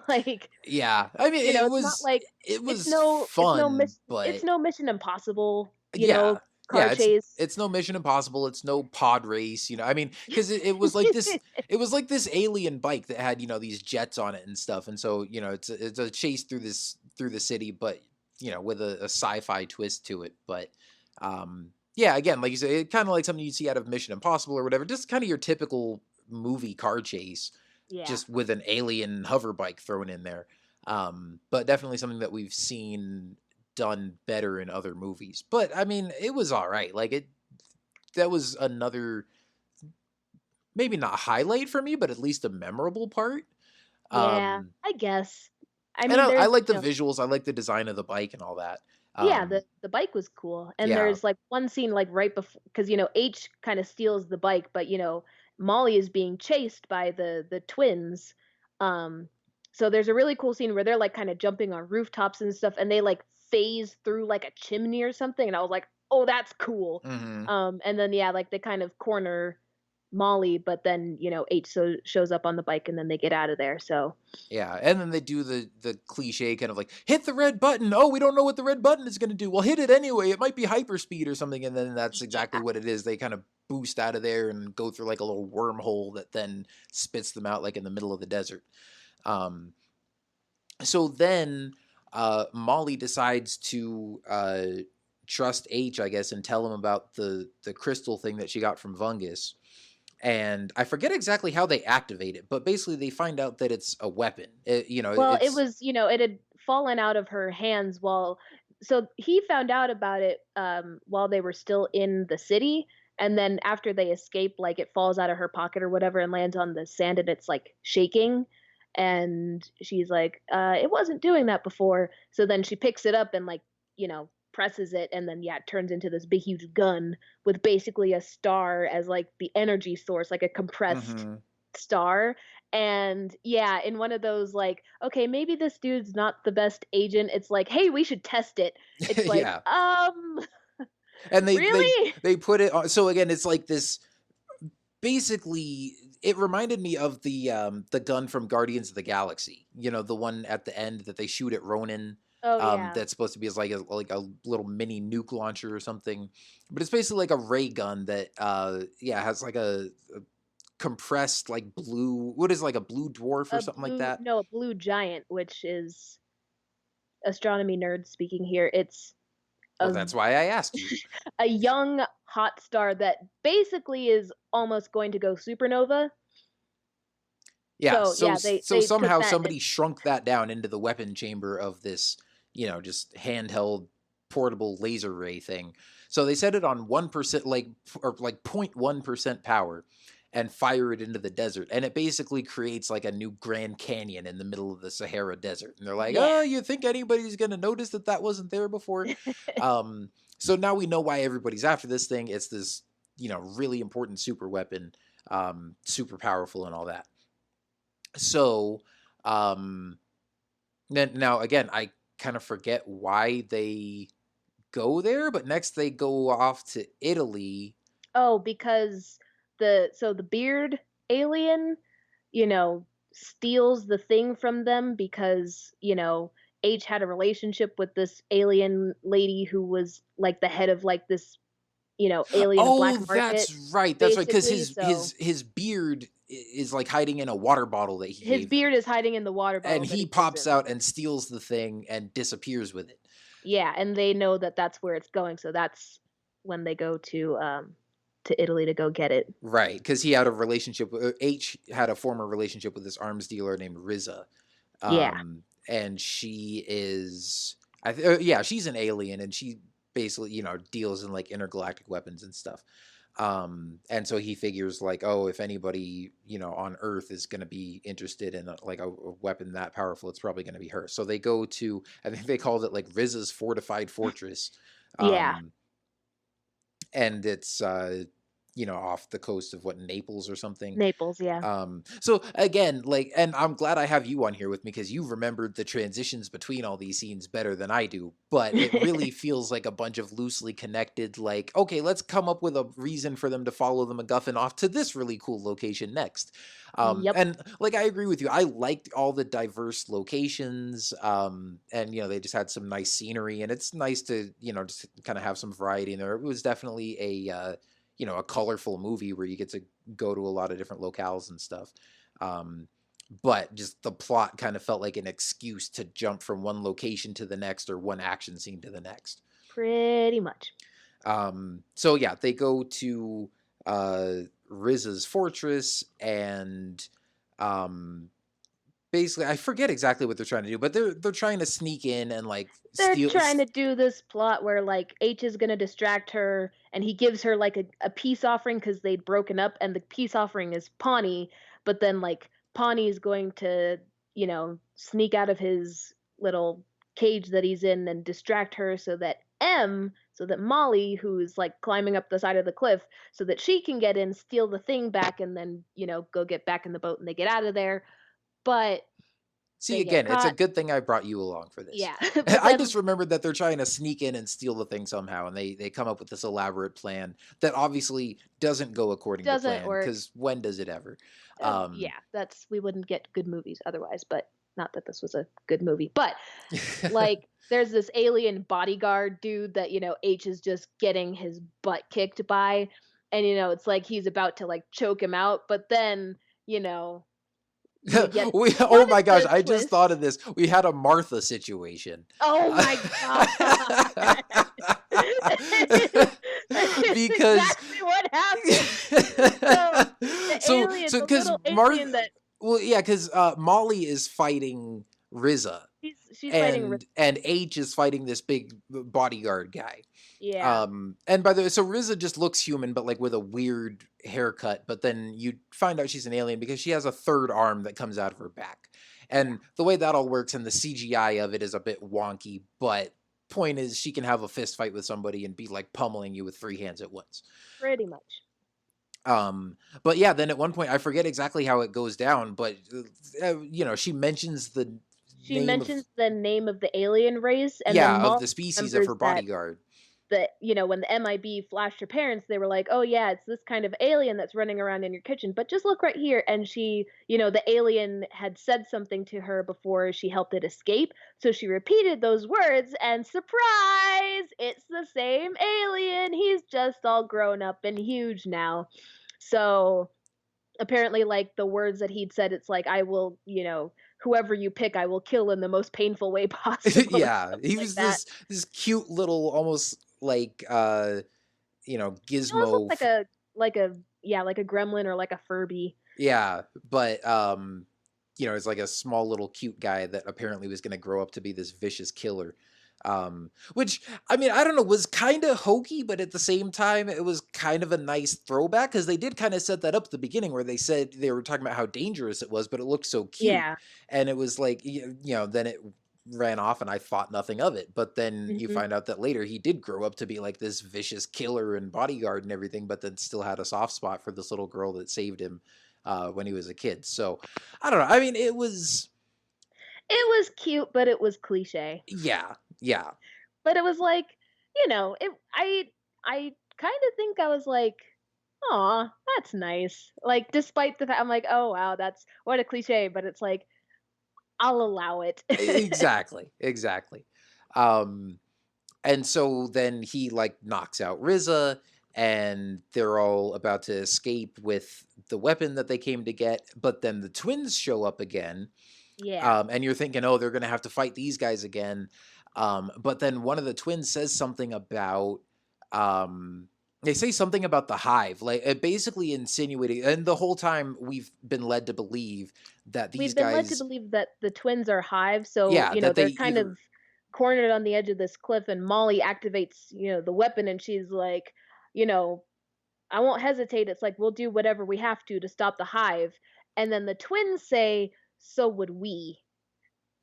Like, yeah. I mean, it it's not was like it it's was no it's no fun, it's but no Mission Impossible, yeah, car yeah. It's chase. it's no Mission Impossible. It's no pod race. I mean, because it was like this. It was like this alien bike that had these jets on it and stuff, and so it's a chase through the city, but with a sci-fi twist to it. But yeah, again, like you said, it kind of like something you see out of Mission Impossible or whatever. Just kind of your typical movie car chase, Yeah. just with an alien hover bike thrown in there. But definitely something that we've seen done better in other movies. But I mean, it was all right. Like that was another, maybe not highlight for me, but at least a memorable part. Yeah, Um, I guess. I and mean, I there's, like the visuals. I like the design of the bike and all that. yeah, Um, the bike was cool. And yeah, there's like one scene like right before, because H kind of steals the bike, but Molly is being chased by the twins. Um so there's a really cool scene where they're like kind of jumping on rooftops and stuff, and they like phase through like a chimney or something, and I was like, oh, that's cool. Hmm. And then yeah, like they kind of corner Molly, but then H shows up on the bike, and then they get out of there. So Yeah, and then they do the cliche kind of like hit the red button. Oh, we don't know what the red button is going to do. Well, hit it anyway. It might be hyperspeed or something, and then that's exactly yeah. what it is. They kind of boost out of there and go through like a little wormhole that then spits them out like in the middle of the desert. Um, so then Molly decides to trust H, I guess, and tell him about the crystal thing that she got from Vungus. And I forget exactly how they activate it, but basically they find out that it's a weapon. Well, it It's was, it had fallen out of her hands while so he found out about it while they were still in the city, and then after they escape, like it falls out of her pocket or whatever and lands on the sand, and it's like shaking, and she's like, it wasn't doing that before. So then she picks it up and like, presses it, and then yeah, it turns into this big huge gun with basically a star as like the energy source, like a compressed hmm star. And yeah, in one of those like, okay, maybe this dude's not the best agent, it's like, hey, we should test it. It's like, yeah, and really? they put it on. So again, it's like this. Basically, it reminded me of the gun from Guardians of the Galaxy. You know, the one at the end that they shoot at Ronan. Oh yeah. That's supposed to be as like a little mini nuke launcher or something, but it's basically like a ray gun that yeah, has like a compressed like blue, what is it, like a blue dwarf or something like that. A blue giant, which is astronomy nerd speaking here. It's Well, a that's why I asked you. a young hot star that basically is almost going to go supernova. Yeah, So yeah, so they took somehow that somebody shrunk that down into the weapon chamber of this, just handheld portable laser ray thing. So they set it on 1%, like or like 0.1% power, and fire it into the desert, and it basically creates like a new Grand Canyon in the middle of the Sahara Desert. And they're like, yeah. "Oh, you think anybody's gonna notice that that wasn't there before?" So now we know why everybody's after this thing. It's this, really important super weapon, super powerful and all that. So, um, now again, I kind of forget why they go there, but next they go off to Italy. Oh, because the beard alien, you know, steals the thing from them because, H had a relationship with this alien lady who was like the head of like this, alien Oh, black market, that's right. That's right. Because basically. his So his beard is like hiding in a water bottle that he his gave them, beard is hiding in the water and bottle that he he gives pops him. out and steals the thing and disappears with it. Yeah, and they know that that's where it's going, so that's when they go to Italy to go get it. Right, because he had a relationship with H had a former relationship with this arms dealer named Riza, Yeah. and she is, yeah, she's an alien, and she basically deals in like intergalactic weapons and stuff. And so he figures like, oh, if anybody on Earth is going to be interested in like a weapon that powerful, it's probably going to be her. So they go to, I think they called it like Riza's fortified fortress, Yeah. um, and it's off the coast of what, Naples or something. Naples, yeah. So again, like, and I'm glad I have you on here with me because you remembered the transitions between all these scenes better than I do. But it really feels like a bunch of loosely connected, like, okay, let's come up with a reason for them to follow the MacGuffin off to this really cool location next. Yep. And like, I agree with you. I liked all the diverse locations. And they just had some nice scenery, and it's nice to, just kind of have some variety in there. It was definitely a colorful movie where you get to go to a lot of different locales and stuff. Um, but just the plot kind of felt like an excuse to jump from one location to the next or one action scene to the next. Pretty much. So yeah, they go to Riz's fortress, and um, basically, I forget exactly what they're trying to do, but they're trying to sneak in and like They're steal. trying to do this plot where like H is gonna distract her, and he gives her like a peace offering because they'd broken up, and the peace offering is Pawnee, but then like Pawnee is going to, sneak out of his little cage that he's in and distract her so that Molly, who's like climbing up the side of the cliff, so that she can get in, steal the thing back, and then, go get back in the boat and they get out of there. But See, They get again, it's a caught. good thing I brought you along for this. Yeah, but I then just remembered that they're trying to sneak in and steal the thing somehow, and they come up with this elaborate plan that obviously doesn't go according to doesn't plan, work. because when does it ever? Yeah, that's we wouldn't get good movies otherwise, but not that this was a good movie. But like there's this alien bodyguard dude that, H is just getting his butt kicked by, and it's like he's about to like choke him out, but then, you know, we get Oh what is my gosh, the I just thought twist? of this. We had a Martha situation. Oh my god. That is Because exactly what happened. So the because little Martha, alien that well, yeah, because Molly is fighting Riza, she's fighting and H is fighting this big bodyguard guy. yeah. And by the way, so Riza just looks human, but like with a weird haircut. But then you find out she's an alien because she has a third arm that comes out of her back. Yeah, And the way that all works and the CGI of it is a bit wonky. But point is, she can have a fist fight with somebody and be like pummeling you with three hands at once. pretty much. But yeah, then at one point I forget exactly how it goes down, but she mentions the She name of mentions the name of the alien race, and then yeah of Molly the species of remembers her that bodyguard. when the MIB flashed her parents, they were like, "Oh yeah, it's this kind of alien that's running around in your kitchen." But just look right here, and she, the alien had said something to her before she helped it escape, so she repeated those words, and surprise, it's the same alien. He's just all grown up and huge now. So apparently, like the words that he'd said, it's like, I will, whoever you pick, I will kill in the most painful way possible, or Yeah, something he like was that. this cute little almost like It almost looks gizmo like a yeah, like a gremlin or like a Furby. yeah, but it's like a small little cute guy that apparently was going to grow up to be this vicious killer. Which I mean, I don't know, was kind of hokey, but at the same time it was kind of a nice throwback because they did kind of set that up at the beginning where they said they were talking about how dangerous it was, but it looked so cute. Yeah. And it was like then it ran off and I thought nothing of it. But then you Mhm. find out that later he did grow up to be like this vicious killer and bodyguard and everything, but then still had a soft spot for this little girl that saved him when he was a kid. So I don't know. I mean, it was It was cute, but it was cliche. yeah, yeah, But it was like, I kind of think I was like, "Aw, that's nice." Like despite the fact I'm like, "Oh wow, that's what a cliche," but it's like I'll allow it. exactly, exactly. Um, and so then he like knocks out Riza, and they're all about to escape with the weapon that they came to get. But then the twins show up again, Yeah. and you're thinking, oh, they're going to have to fight these guys again. But then one of the twins says something about, they say something about the hive, like basically insinuating, and the whole time we've been led to believe that these We've been led to guys, believe that the twins are hive, so, yeah, that they they're kind either, of cornered on the edge of this cliff and Molly activates, the weapon and she's like, you know, I won't hesitate. It's like we'll do whatever we have to stop the hive. And then the twins say, so would we.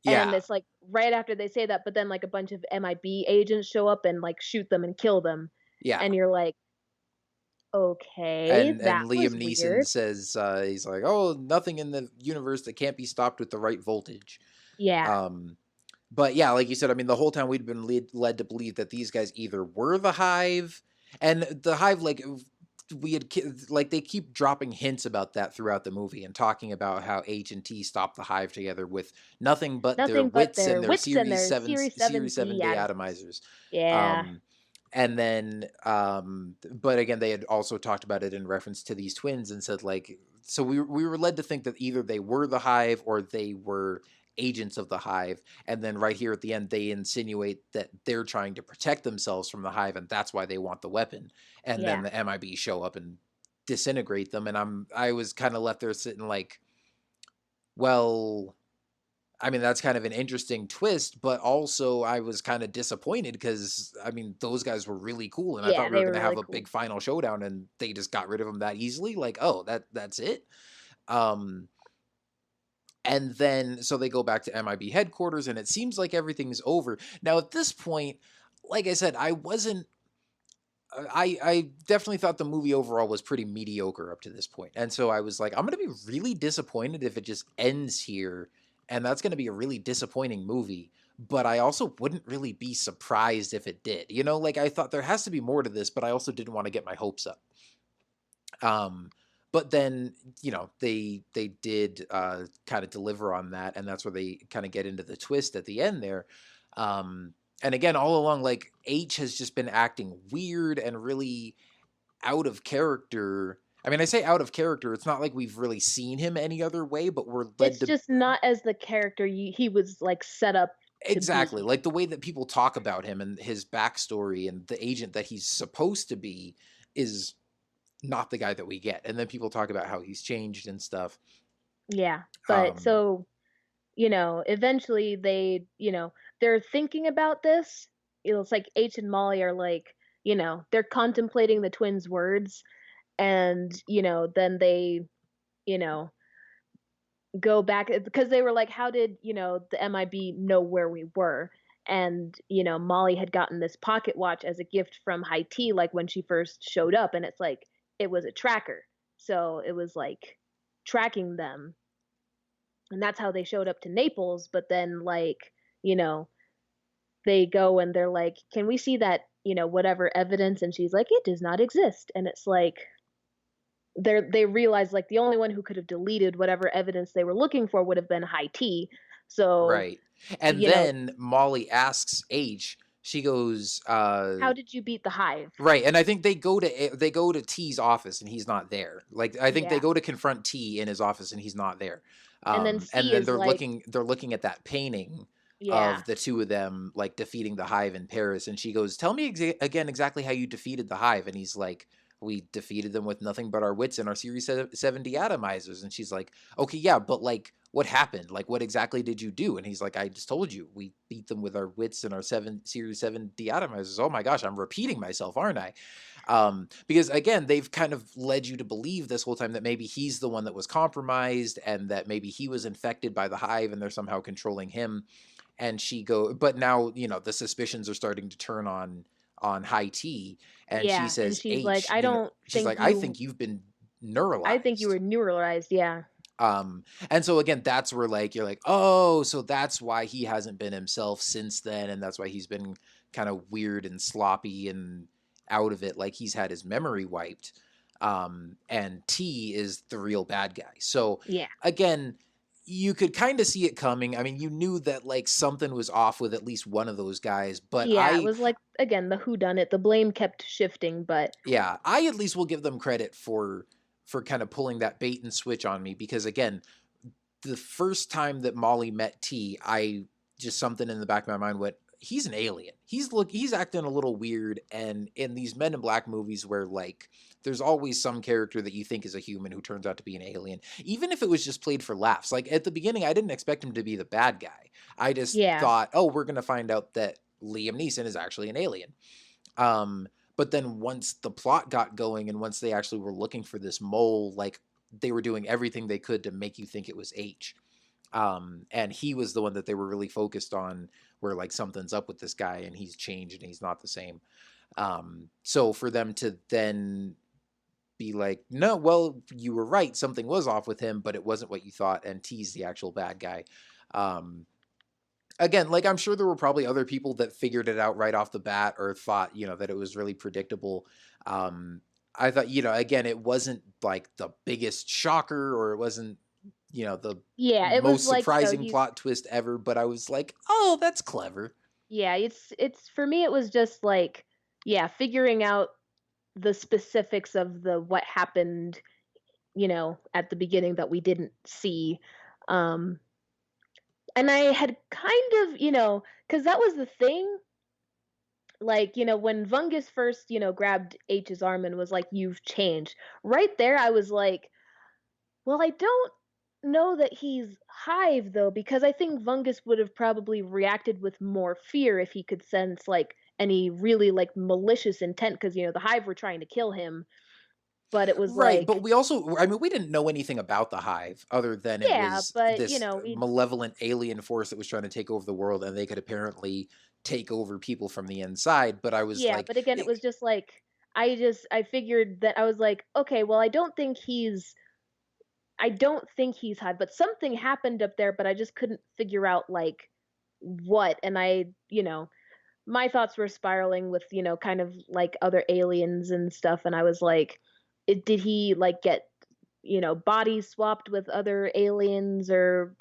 And yeah, it's like right after they say that, but then like a bunch of MIB agents show up and like shoot them and kill them. yeah. And you're like, okay, And that Liam was Neeson weird. says he's like, oh, nothing in the universe that can't be stopped with the right voltage. Yeah. Um, but yeah, like you said, I mean, the whole time we'd been led to believe that these guys either were the Hive, and the Hive, like like they keep dropping hints about that throughout the movie and talking about how H and T stopped the Hive together with nothing but their Nothing but wits and their their wits and Series their Seven Series Series 7D 7 day atomizers. atomizers. Yeah. Um, and then but again they had also talked about it in reference to these twins and said like, so we were led to think that either they were the Hive or they were agents of the Hive, and then right here at the end they insinuate that they're trying to protect themselves from the Hive and that's why they want the weapon, and then Yeah. the MIB show up and disintegrate them, and I was kind of left there sitting like, well, I mean, that's kind of an interesting twist, but also I was kind of disappointed because I mean, those guys were really cool, and I thought Yeah, we were they going were to really have a cool. big final showdown, and they just got rid of them that easily. Like, oh, that's it. Um, and then so they go back to MIB headquarters, and it seems like everything's over now. At this point, like I said, I wasn't. I definitely thought the movie overall was pretty mediocre up to this point, and so I was like, I'm going to be really disappointed if it just ends here and that's going to be a really disappointing movie. But I also wouldn't really be surprised if it did. You know, like I thought there has to be more to this, but I also didn't want to get my hopes up. Um, but then they did kind of deliver on that, and that's where they kind of get into the twist at the end there. And again, all along, like H has just been acting weird and really out of character. I mean, I say out of character. It's not like we've really seen him any other way, but we're led It's to just not as the character he was like set up to exactly be. like the way that people talk about him and his backstory and the agent that he's supposed to be is not the guy that we get. And then people talk about how he's changed and stuff. Yeah. But Um, so, eventually they're thinking about this. It's like H and Molly are like, they're contemplating the twins' words, and then they, you know, go back because they were like, how did, the MIB know where we were? And, Molly had gotten this pocket watch as a gift from High T, like when she first showed up, and it's like it was a tracker. So it was like tracking them. And that's how they showed up to Naples. But then like, you know, they go and they're like, can we see that, whatever evidence? And she's like, it does not exist. And it's like they realized like the only one who could have deleted whatever evidence they were looking for would have been High T. So, right. And you know, then Molly asks H, she goes, how did you beat the hive? right. And I think they go to T's office and he's not there. Like I think they Yeah. go to confront T in his office and he's not there. And then And C then is like, they're looking at that painting yeah. of the two of them like defeating the hive in Paris, and she goes, "Tell me again exactly how you defeated the hive." And he's like, "We defeated them with nothing but our wits and our Series 7 deatomizers." And she's like, "Okay, yeah, but like what happened? Like what exactly did you do?" And he's like, "I just told you. We beat them with our wits and our Series 7 deatomizers." Oh my gosh, I'm repeating myself, aren't I? Because again, they've kind of led you to believe this whole time that maybe he's the one that was compromised and that maybe he was infected by the hive and they're somehow controlling him. And she go, but now the suspicions are starting to turn on High T, and she Yeah. And says, she's like, H, she's like, I think you've been I think you neuralized. were neuralized. Yeah. And so again, that's where like you're like, oh, so that's why he hasn't been himself since then, and that's why he's been kind of weird and sloppy and out of it, like he's had his memory wiped. And T is the real bad guy. So Yeah. again, you could kind of see it coming. I mean, you knew that like something was off with at least one of those guys, but Yeah. It was like, again, the who done it. The blame kept shifting, but yeah, I at least will give them credit for kind of pulling that bait and switch on me, because again, the first time that Molly met T, I just something in the back of my mind went, he's an alien. He's acting a little weird. And in these Men in Black movies where like there's always some character that you think is a human who turns out to be an alien, even if it was just played for laughs. Like at the beginning, I didn't expect him to be the bad guy. I just yeah. thought, oh, we're gonna find out that Liam Neeson is actually an alien. Um, but then once the plot got going and once they actually were looking for this mole, like they were doing everything they could to make you think it was H. And he was the one that they were really focused on, where like something's up with this guy and he's changed and he's not the same. So for them to then be like, no, well, you were right, something was off with him, but it wasn't what you thought, and T's the actual bad guy. Um, Again, like I'm sure there were probably other people that figured it out right off the bat or thought, that it was really predictable. Um, I thought, again, it wasn't like the biggest shocker, or it wasn't, the Yeah. It was most like, surprising plot twist ever, but I was like, oh, that's clever. yeah, it's for me it was just like, yeah, figuring out the specifics of the what happened, at the beginning that we didn't see. Um and I had kind of, cuz that was the thing, like, when Vungus first, grabbed H's arm and was like, "You've changed." Right there I was like, well, I don't know that he's Hive though, because I think Vungus would have probably reacted with more fear if he could sense like any really like malicious intent, because the Hive were trying to kill him, but it was Right, but like, we also, I mean, we didn't know anything about the Hive other than it yeah, was but this we, malevolent alien force that was trying to take over the world, and they could apparently take over people from the inside. But I was yeah, like, but again, it was just like I figured that I was like, okay, well, I don't think he's I don't think he's Hive, but something happened up there, but I just couldn't figure out like what. And my thoughts were spiraling with, kind of like other aliens and stuff. And I was like, did he like get, body swapped with other aliens or,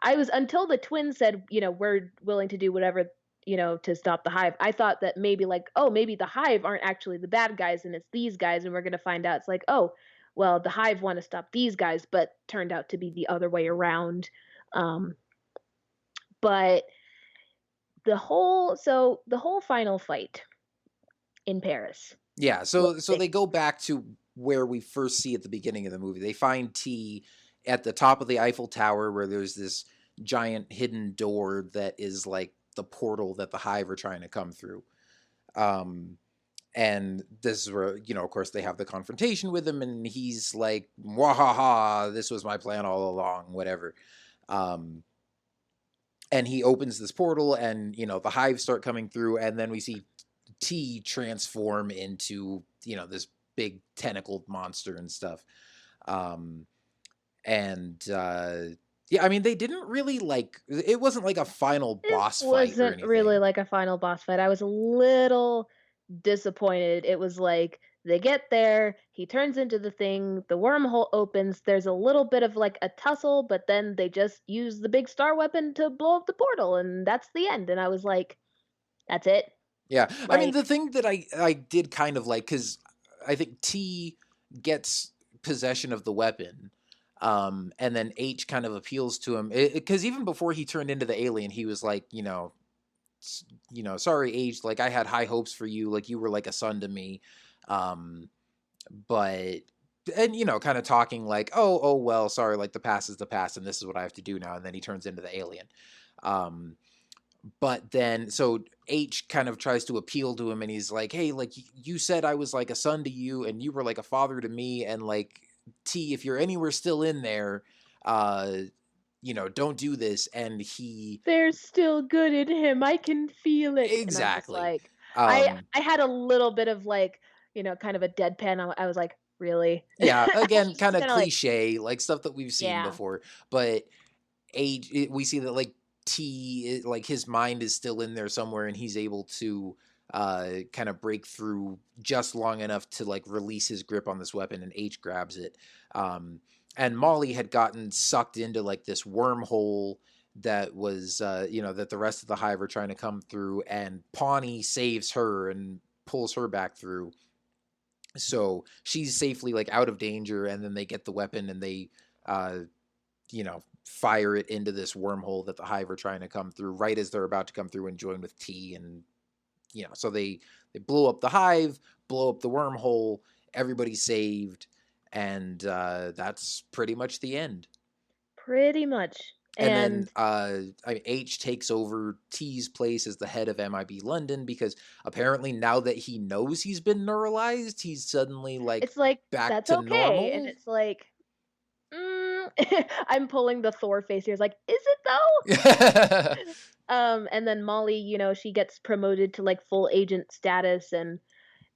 I was until the twins said, we're willing to do whatever, to stop the Hive. I thought that maybe like, oh, maybe the Hive aren't actually the bad guys and it's these guys. And we're going to find out it's like, oh, well, the Hive want to stop these guys, but turned out to be the other way around. Um, but the whole final fight in Paris Yeah, was so they go back to where we first see at the beginning of the movie. They find T at the top of the Eiffel Tower where there's this giant hidden door that is like the portal that the Hive are trying to come through. Um and this is where, of course they have the confrontation with him and he's like, "Wahaha, this was my plan all along," whatever. Um and he opens this portal and, the Hive start coming through and then we see T transform into, this big tentacled monster and stuff. Um, and yeah, I mean, they didn't really like it wasn't like a final it boss fight or wasn't really anything. like a final boss fight. I was a little disappointed. It was like they get there, he turns into the thing, the wormhole opens, there's a little bit of like a tussle, but then they just use the big star weapon to blow up the portal and that's the end. And I was like, that's it. Yeah, I mean, the Like thing that I did kind of like because I think T gets possession of the weapon. And then H kind of appeals to him because even before he turned into the alien, he was like, sorry, H, like I had high hopes for you, like you were like a son to me. Um, but and kind of talking like, oh well, sorry, like the past is the past and this is what I have to do now. And then he turns into the alien. Um, but then so H kind of tries to appeal to him and he's like, hey, like you said I was like a son to you and you were like a father to me, and like T, if you're anywhere still in there, uh don't do this. And he there's still good in him. I can feel it. And I'm just exactly. like, I um I had a little bit of like, kind of a deadpan. I was like, really? yeah, I again, was kind just of kind of like, cliche, like stuff that we've seen yeah, before. But we see that like like his mind is still in there somewhere and he's able to kind of break through just long enough to like release his grip on this weapon, and H grabs it. um and Molly had gotten sucked into like this wormhole that was that the rest of the Hive are trying to come through, and Pawnee saves her and pulls her back through, so she's safely like out of danger. And then they get the weapon and they uh fire it into this wormhole that the Hive are trying to come through right as they're about to come through and join with T. And so they blow up the Hive, blow up the wormhole, everybody's saved, and that's pretty much the end. pretty much. And then And H takes over T's place as the head of MIB London because apparently now that he knows he's been neuralized, he's suddenly like it's like, back that's to okay. And normal. it's like, I'm pulling the Thor face here. It's like, is it though? And then Molly, she gets promoted to like full agent status, and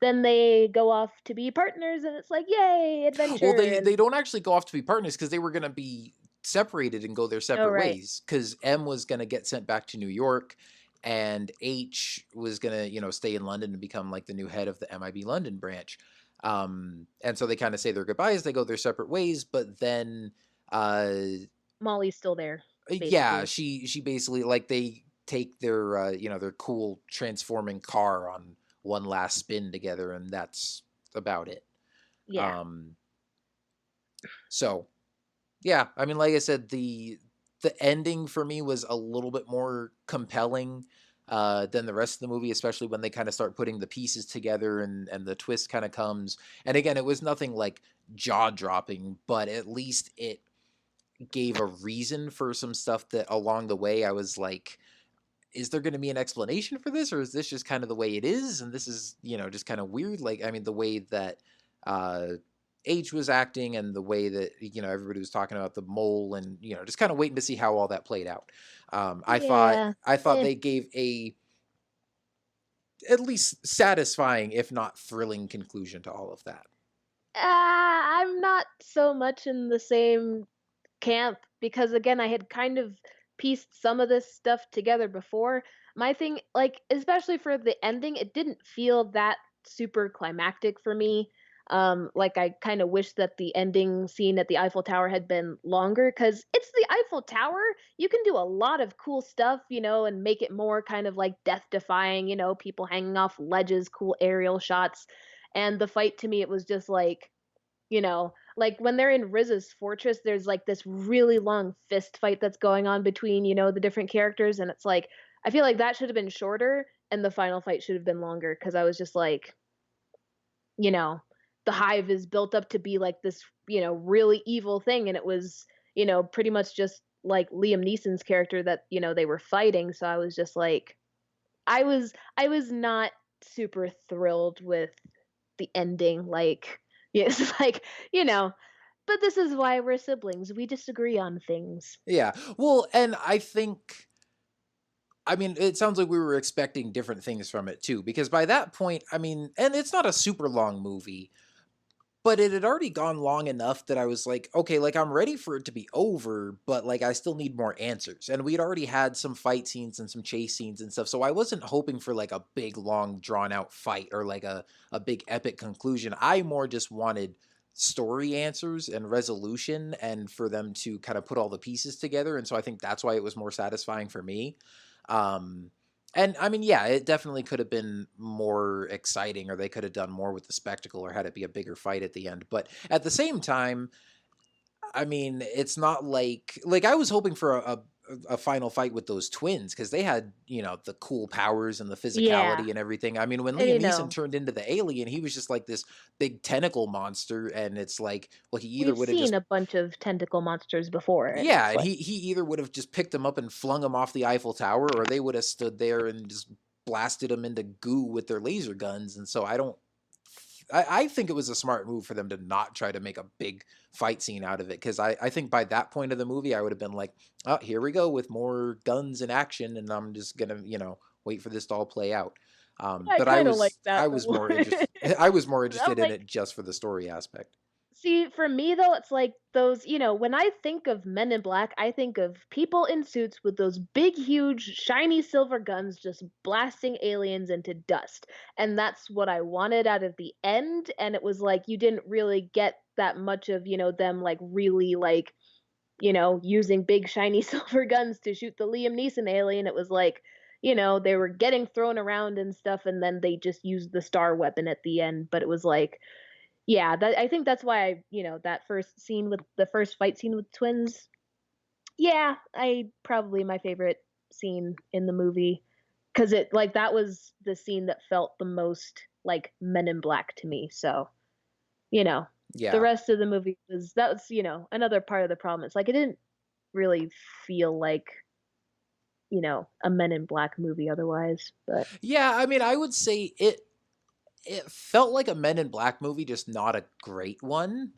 then they go off to be partners, and it's like, yay, Well, adventure. they And don't actually go off to be partners because they were going to be separated and go their oh, separate right. ways. Because M was going to get sent back to New York, and H was going to stay in London and become like the new head of the MIB London branch. And so they kind of say their goodbyes. They go their separate ways, but then uh, Molly's still there, yeah, basically. she basically like they take their their cool transforming car on one last spin together, and that's about it. Yeah. Um, so yeah, I mean, like I said, the ending for me was a little bit more compelling than the rest of the movie, especially when they kind of start putting the pieces together and the twist kind of comes. And again, it was nothing like jaw dropping, but at least it gave a reason for some stuff that along the way I was like, is there going to be an explanation for this, or is this just kind of the way it is? And this is, just kind of weird. Like, I mean, the way that uh, H was acting and the way that, everybody was talking about the mole and, just kind of waiting to see how all that played out. I thought, Yeah. I thought Eh. they gave a at least satisfying, if not thrilling conclusion to all of that. I'm not so much in the same camp because again, I had kind of pieced some of this stuff together before. My thing, like, especially for the ending, it didn't feel that super climactic for me. Like I kind of wish that the ending scene at the Eiffel Tower had been longer because it's the Eiffel Tower. You can do a lot of cool stuff, and make it more kind of like death defying, people hanging off ledges, cool aerial shots. And the fight to me, it was just like when they're in Riz's fortress, there's like this really long fist fight that's going on between, the different characters. And it's like, I feel like that should have been shorter and the final fight should have been longer because I was just like, you know, the hive is built up to be like this, really evil thing. And it was, pretty much just like Liam Neeson's character that, they were fighting. So I was just like, I was not super thrilled with the ending. Like, yes, like, you know, but this is why we're siblings. We disagree on things. Yeah. Well, and I mean, it sounds like we were expecting different things from it too, because by that point, I mean, and it's not a super long movie, but it had already gone long enough that I was like, okay, like I'm ready for it to be over, but like I still need more answers. And we'd already had some fight scenes and some chase scenes and stuff. So I wasn't hoping for like a big, long, drawn out fight or like a big epic conclusion. I more just wanted story answers and resolution and for them to kind of put all the pieces together. And so I think that's why it was more satisfying for me. Um, and I mean, yeah, it definitely could have been more exciting, or they could have done more with the spectacle, or had it be a bigger fight at the end. But at the same time, I mean, it's not like I was hoping for a final fight with those twins because they had the cool powers and the Yeah, physicality and everything. I mean, when I Liam Neeson know. turned into the alien, he was just like this big tentacle monster, and it's like, well, he either We've would have seen just a bunch of tentacle monsters before, and yeah, it's and like, he either would have just picked him up and flung him off the Eiffel Tower, or they would have stood there and just blasted him into goo with their laser guns. And so I don't. I think it was a smart move for them to not try to make a big fight scene out of it because I think by that point of the movie I would have been like, oh, here we go with more guns and action, and I'm just gonna wait for this to all play out. I But kind of like I that was though. more interested. I was more I'm interested in like, it just for the story aspect. see, for me though, it's like those, when I think of Men in Black, I think of people in suits with those big, huge, shiny silver guns just blasting aliens into dust. And that's what I wanted out of the end. And it was like you didn't really get that much of, them like really like, using big, shiny silver guns to shoot the Liam Neeson alien. It was like, they were getting thrown around and stuff, and then they just used the star weapon at the end. But it was like, yeah, I think that's why that first scene with the first fight scene with twins. Yeah, I probably my favorite scene in the movie because it like that was the scene that felt the most like Men in Black to me. So you know, the Yeah. rest of the movie was another part of the problem. It's like it didn't really feel like a Men in Black movie otherwise. But Yeah, I mean, I would say it felt like a Men in Black movie, just not a great one.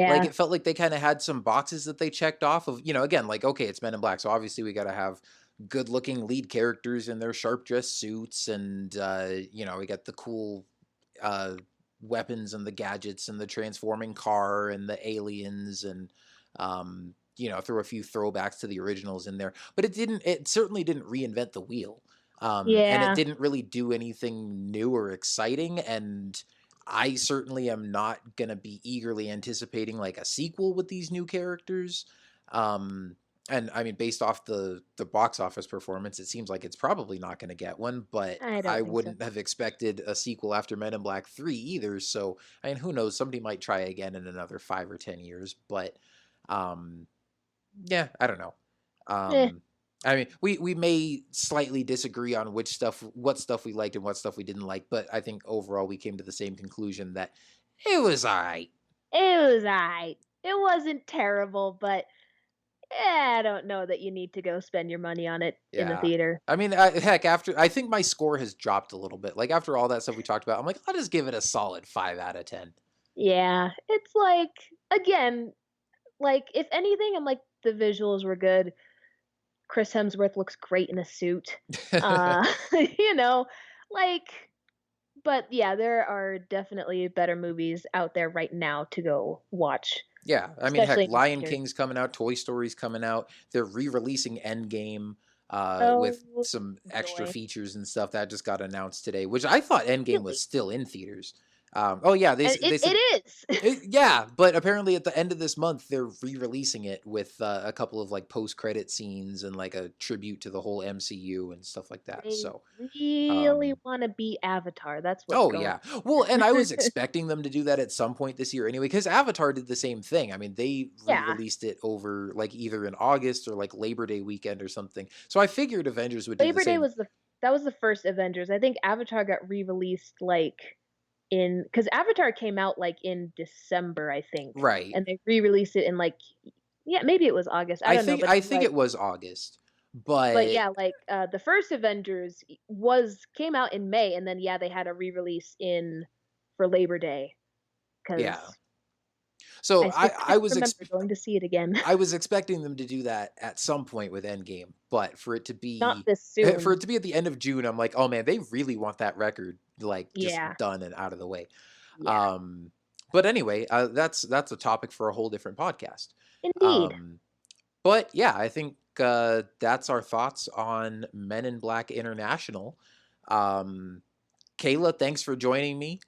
Like yeah, it felt like they kind of had some boxes that they checked off of, again, like okay, it's Men in Black, so obviously we got to have good-looking lead characters in their sharp dress suits, and we got the cool uh, weapons and the gadgets and the transforming car and the aliens and throw a few throwbacks to the originals in there. But it certainly didn't reinvent the wheel. And it yeah, didn't really do anything new or exciting. And I certainly am not going to be eagerly anticipating like a sequel with these new characters. Um, and I mean, based off the box office performance, it seems like it's probably not going to get one. But I I don't think so. wouldn't have expected a sequel after Men in Black 3 either. So I mean, who knows? Somebody might try again in another 5 or 10 years. But um, yeah, I don't know. Eh, I mean, we may slightly disagree on what stuff we liked and what stuff we didn't like, but I think overall we came to the same conclusion that it was all right. it was alright. It wasn't terrible, but I don't know that you need to go spend your money on it in the Yeah. theater. I mean, heck, after I think my score has dropped a little bit. Like after all that stuff we talked about, I'm like, I'll just give it a solid 5 out of 10. Yeah, it's like again, like if anything, I'm like the visuals were good. Chris Hemsworth looks great in a suit. Uh, you know, like But yeah, there are definitely better movies out there right now to go watch, Yeah, I mean, especially heck, in Lion theaters. King's coming out, Toy Story's coming out. They're re-releasing Endgame with Oh, some extra joy. features and stuff that just got announced today, which I thought Endgame was Really? still in theaters. Oh yeah, And they said it is. yeah, but apparently at the end of this month they're re-releasing it with a couple of like post-credit scenes and like a tribute to the whole MCU and stuff like that. They So, really um, wanna be Avatar, that's what's oh going yeah. Well, and I on. was expecting them to do that at some point this year anyway, because Avatar did the same thing. I mean, they Yeah. re-released it over like either in August or like Labor Day weekend or something. So I figured Avengers would do the Labor Day same. was the that was the first Avengers. I think Avatar got re-released, like, in because Avatar came out, like, in December, I think, Right. and they re-released it in, like, yeah, maybe it was August, I don't know, but I then, think like, it was August. but But yeah, like, the first Avengers was came out in May, and then, yeah, they had a re-release in for Labor Day yeah. because So I I specifically was remember going to see it again. I was expecting them to do that at some point with Endgame, but Not this for soon. it to be at the end of June, I'm like, oh man, they really want that record like just Yeah. done and out of the way. Yeah. Um, but anyway, that's a topic for a whole different podcast. Indeed. Um, but yeah, I think that's our thoughts on Men in Black International. Um, Kayla, thanks for joining me.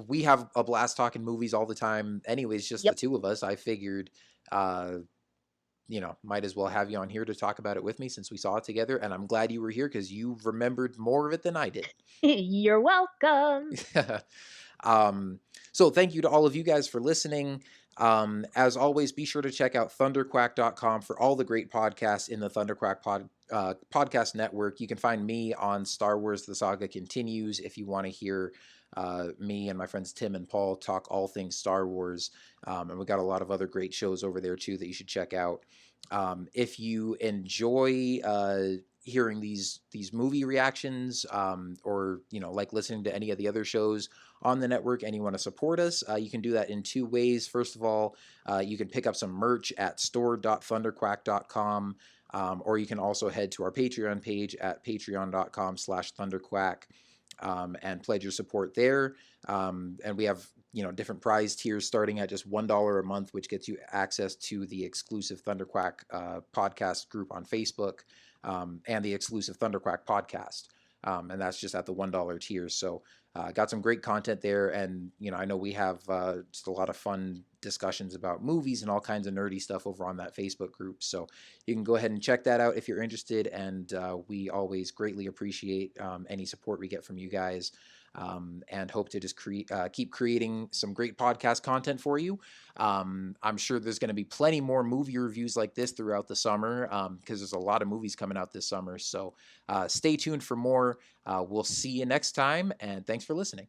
We have a blast talking movies all the time. Anyways, just the Yep. two of us. I figured, uh, might as well have you on here to talk about it with me since we saw it together. And I'm glad you were here because you remembered more of it than I did. You're welcome. um, so thank you to all of you guys for listening. As always, be sure to check out thunderquack.com for all the great podcasts in the podcast network. You can find me on Star Wars The Saga Continues if you want to hear me and my friends Tim and Paul talk all things Star Wars. And we got a lot of other great shows over there too that you should check out. If you enjoy hearing these movie reactions, or like listening to any of the other shows on the network, and you want to support us, you can do that in two ways. First of all, you can pick up some merch at store.thunderquack.com, or you can also head to our Patreon page at patreon.com/thunderquack, and pledge your support there. And we have different prize tiers starting at just $1 a month, which gets you access to the exclusive ThunderQuack podcast group on Facebook, and the exclusive ThunderQuack podcast. And that's just at the $1 tier. So got some great content there, and I know we have just a lot of fun discussions about movies and all kinds of nerdy stuff over on that Facebook group. So you can go ahead and check that out if you're interested, and we always greatly appreciate any support we get from you guys. And hope to just keep creating some great podcast content for you. I'm sure there's going to be plenty more movie reviews like this throughout the summer, because there's a lot of movies coming out this summer. So stay tuned for more. We'll see you next time, and thanks for listening.